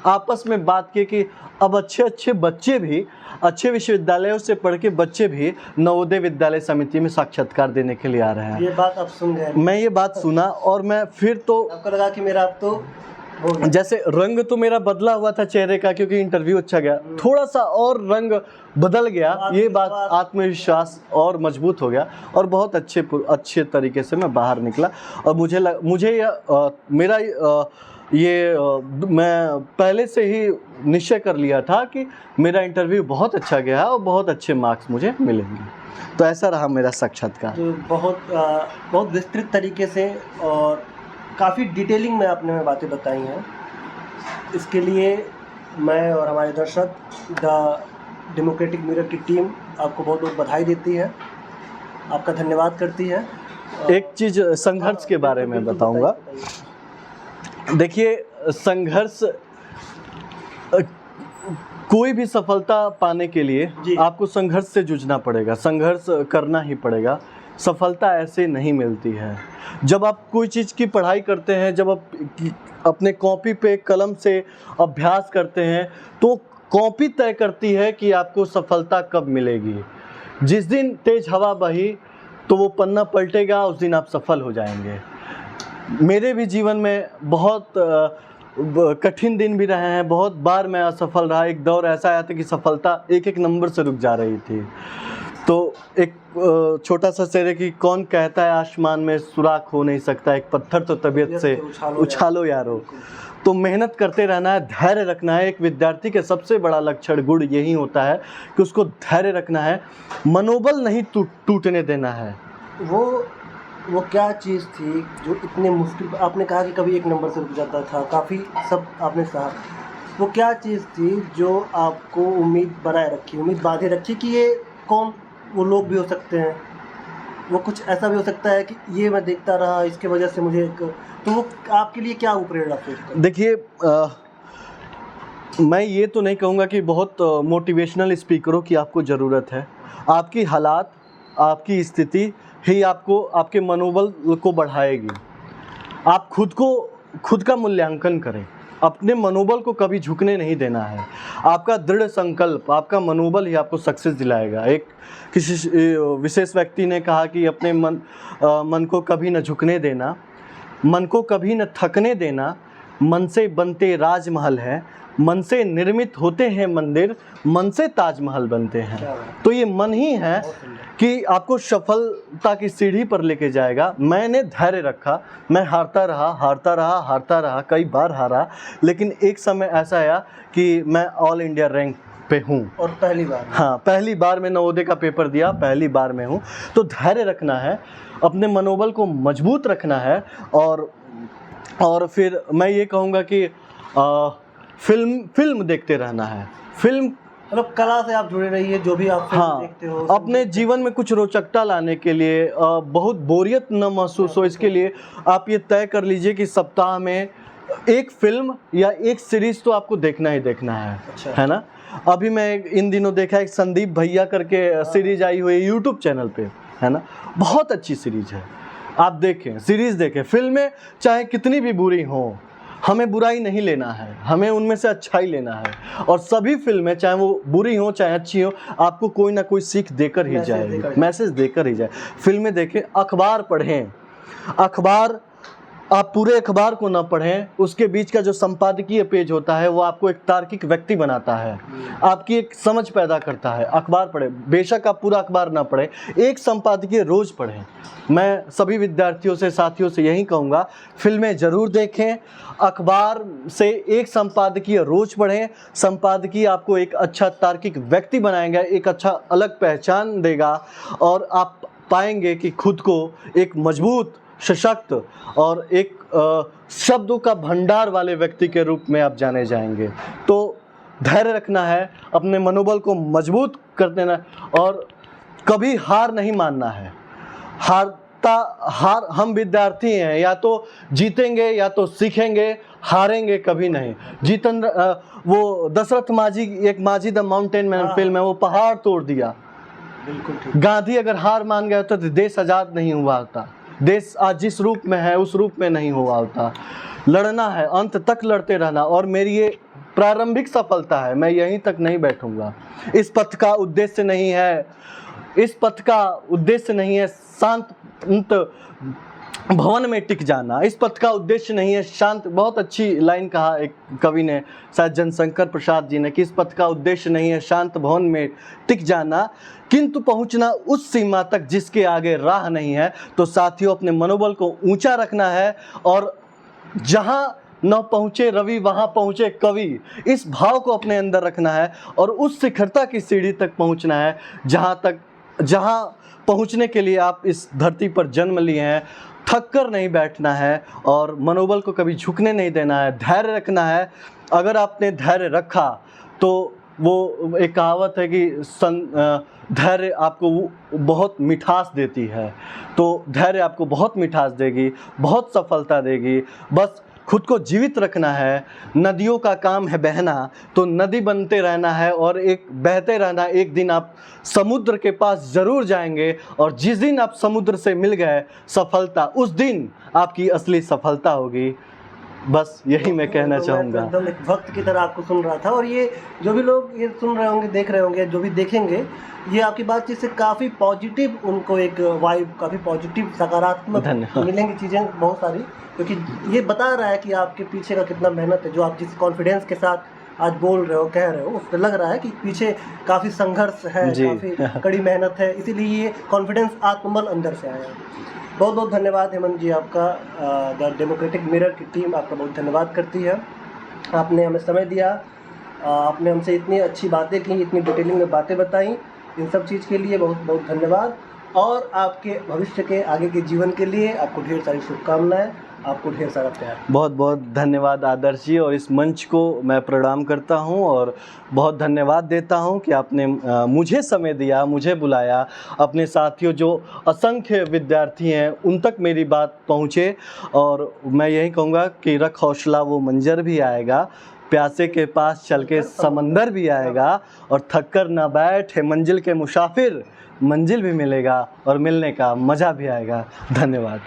आपस में बात की कि अब अच्छे बच्चे भी, अच्छे विश्वविद्यालयों से पढ़ के बच्चे भी नवोदय विद्यालय समिति में साक्षात्कार देने के लिए आ रहे हैं। ये बात आप सुन गए? मैं ये बात सुना और मैं फिर तो आपको लगा कि मेरा अब तो जैसे रंग तो मेरा बदला हुआ था चेहरे का, क्योंकि इंटरव्यू अच्छा गया, थोड़ा सा और रंग बदल गया, ये बात आत्मविश्वास और मजबूत हो गया और बहुत अच्छे तरीके से मैं बाहर निकला। और मैं पहले से ही निश्चय कर लिया था कि मेरा इंटरव्यू बहुत अच्छा गया और बहुत अच्छे मार्क्स मुझे मिलेंगे। तो ऐसा रहा मेरा साक्षात्कार। तो बहुत विस्तृत तरीके से और काफ़ी डिटेलिंग में आपने बातें बताई हैं। इसके लिए मैं और हमारे दर्शक, द डेमोक्रेटिक मिरर की टीम आपको बहुत बहुत बधाई देती है, आपका धन्यवाद करती है। एक चीज़ संघर्ष के बारे में बताऊंगा। देखिए, संघर्ष, कोई भी सफलता पाने के लिए आपको संघर्ष से जूझना पड़ेगा, संघर्ष करना ही पड़ेगा। सफलता ऐसे नहीं मिलती है। जब आप कोई चीज़ की पढ़ाई करते हैं, जब आप अपने कॉपी पे कलम से अभ्यास करते हैं, तो कॉपी तय करती है कि आपको सफलता कब मिलेगी। जिस दिन तेज हवा बही तो वो पन्ना पलटेगा, उस दिन आप सफल हो जाएंगे। मेरे भी जीवन में बहुत कठिन दिन भी रहे हैं, बहुत बार मैं असफल रहा। एक दौर ऐसा आया था कि सफलता एक नंबर से रुक जा रही थी। तो एक छोटा सा शेर है कि कौन कहता है आसमान में सुराख हो नहीं सकता, एक पत्थर तो तबीयत से उछालो यारो। तो मेहनत करते रहना है, धैर्य रखना है। एक विद्यार्थी के सबसे बड़ा लक्षण गुण यही होता है कि उसको धैर्य रखना है, मनोबल नहीं टूटने देना है। वो क्या चीज़ थी जो इतने मुश्किल, आपने कहा कि कभी एक नंबर से रुक जाता था, काफ़ी सब आपने कहा, वो क्या चीज़ थी जो आपको उम्मीद बनाए रखी, उम्मीद बांधे रखी कि ये कौन, वो लोग भी हो सकते हैं, वो कुछ ऐसा भी हो सकता है कि ये मैं देखता रहा, इसके वजह से मुझे तो वो आपके लिए क्या प्रेरणा थी? देखिए, मैं ये तो नहीं कहूँगा कि बहुत मोटिवेशनल स्पीकरों की आपको ज़रूरत है। आपकी हालात, आपकी स्थिति ही आपको, आपके मनोबल को बढ़ाएगी। आप खुद का मूल्यांकन करें, अपने मनोबल को कभी झुकने नहीं देना है। आपका दृढ़ संकल्प, आपका मनोबल ही आपको सक्सेस दिलाएगा। किसी विशेष व्यक्ति ने कहा कि अपने मन को कभी न झुकने देना, मन को कभी न थकने देना, मन से बनते राजमहल है, मन से निर्मित होते हैं मंदिर, मन से ताजमहल बनते हैं। तो ये मन ही है कि आपको सफलता की सीढ़ी पर लेके जाएगा। मैंने धैर्य रखा, मैं हारता रहा, कई बार हारा, लेकिन एक समय ऐसा आया कि मैं ऑल इंडिया रैंक पे हूँ। और पहली बार मैं नवोदय का पेपर दिया, पहली बार में हूँ। तो धैर्य रखना है, अपने मनोबल को मजबूत रखना है। और फिर मैं ये कहूँगा कि फिल्म देखते रहना है। फिल्म मतलब कला से आप जुड़े रहिए, जो भी आप फिल्म देखते हो अपने जीवन में कुछ रोचकता लाने के लिए, बहुत बोरियत न महसूस हो, इसके लिए आप ये तय कर लीजिए कि सप्ताह में एक फिल्म या एक सीरीज तो आपको देखना ही देखना है। है ना। अभी मैं इन दिनों देखा एक संदीप भैया करके सीरीज आई हुई है यूट्यूब चैनल पे, है ना, बहुत अच्छी सीरीज है, आप देखें, सीरीज देखें। फिल्में चाहे कितनी भी बुरी हों, हमें बुराई नहीं लेना है, हमें उनमें से अच्छाई लेना है। और सभी फिल्में चाहे वो बुरी हो चाहे अच्छी हो, आपको कोई ना कोई सीख देकर ही जाएगी, मैसेज देकर ही जाए। फिल्में देखें, अखबार पढ़ें। अखबार आप पूरे अखबार को ना पढ़ें, उसके बीच का जो संपादकीय पेज होता है वो आपको एक तार्किक व्यक्ति बनाता है, आपकी एक समझ पैदा करता है। अखबार पढ़ें, बेशक आप पूरा अखबार ना पढ़ें, एक संपादकीय रोज़ पढ़ें। मैं सभी विद्यार्थियों से, साथियों से यही कहूँगा, फिल्में ज़रूर देखें, अखबार से एक संपादकीय रोज़ पढ़ें। संपादकीय आपको एक अच्छा तार्किक व्यक्ति बनाएगा, एक अच्छा अलग पहचान देगा, और आप पाएंगे कि खुद को एक मजबूत, सशक्त और एक शब्दों का भंडार वाले व्यक्ति के रूप में आप जाने जाएंगे। तो धैर्य रखना है, अपने मनोबल को मजबूत कर देना, और कभी हार नहीं मानना है। हम विद्यार्थी हैं, या तो जीतेंगे या तो सीखेंगे, हारेंगे कभी नहीं। वो दशरथ माझी, एक माझी द माउंटेन मैन फिल्म है, वो पहाड़ तोड़ दिया। बिल्कुल। गांधी अगर हार मान गया होता तो देश आज़ाद नहीं हुआ होता। देश आज जिस रूप में है उस रूप में नहीं हुआ होता। लड़ना है, अंत तक लड़ते रहना, और मेरी ये प्रारंभिक सफलता है, मैं यहीं तक नहीं बैठूंगा। इस पथ का उद्देश्य नहीं है शांत भवन में टिक जाना। इस पथ का उद्देश्य नहीं है शांत, बहुत अच्छी लाइन कहा एक कवि ने, शायद जनशंकर प्रसाद जी ने, कि इस पथ का उद्देश्य नहीं है शांत भवन में टिक जाना, किंतु पहुंचना उस सीमा तक जिसके आगे राह नहीं है। तो साथियों, अपने मनोबल को ऊंचा रखना है, और जहां न पहुंचे रवि वहां पहुंचे कवि, इस भाव को अपने अंदर रखना है, और उस शिखरता की सीढ़ी तक पहुंचना है जहां पहुंचने के लिए आप इस धरती पर जन्म लिए हैं। थक कर नहीं बैठना है, और मनोबल को कभी झुकने नहीं देना है, धैर्य रखना है। अगर आपने धैर्य रखा तो वो एक कहावत है कि धैर्य आपको बहुत मिठास देती है। तो धैर्य आपको बहुत मिठास देगी, बहुत सफलता देगी। बस खुद को जीवित रखना है। नदियों का काम है बहना, तो नदी बनते रहना है और एक बहते रहना। एक दिन आप समुद्र के पास ज़रूर जाएंगे, और जिस दिन आप समुद्र से मिल गए सफलता, उस दिन आपकी असली सफलता होगी। बस यही मैं कहना चाहूँगा। एकदम एक भक्त की तरह आपको सुन रहा था, और ये जो भी लोग ये सुन रहे होंगे, देख रहे होंगे, जो भी देखेंगे, ये आपकी बातचीत से काफ़ी पॉजिटिव, उनको एक वाइब, काफ़ी पॉजिटिव सकारात्मक मिलेंगी चीज़ें बहुत सारी, क्योंकि ये बता रहा है कि आपके पीछे का कितना मेहनत है। जो आप जिस कॉन्फिडेंस के साथ आज बोल रहे हो, कह रहे हो, उससे लग रहा है कि पीछे काफ़ी संघर्ष है, काफ़ी कड़ी मेहनत है, इसीलिए ये कॉन्फिडेंस, आत्मबल अंदर से आया। बहुत बहुत धन्यवाद हेमंत जी आपका। द डेमोक्रेटिक मिरर की टीम आपका बहुत धन्यवाद करती है। आपने हमें समय दिया, आपने हमसे इतनी अच्छी बातें की, इतनी डिटेलिंग में बातें बताई, इन सब चीज़ के लिए बहुत बहुत धन्यवाद। और आपके भविष्य के आगे के जीवन के लिए आपको ढेर सारी शुभकामनाएं, आपको ढेर सारा प्यार। बहुत बहुत धन्यवाद आदर्श जी, और इस मंच को मैं प्रणाम करता हूं, और बहुत धन्यवाद देता हूं कि आपने मुझे समय दिया, मुझे बुलाया। अपने साथियों जो असंख्य विद्यार्थी हैं उन तक मेरी बात पहुंचे, और मैं यही कहूँगा कि रख हौसला, वो मंजर भी आएगा, प्यासे के पास चल के समंदर भी आएगा, और थक कर ना बैठे मंजिल के मुसाफिर, मंजिल भी मिलेगा और मिलने का मज़ा भी आएगा। धन्यवाद।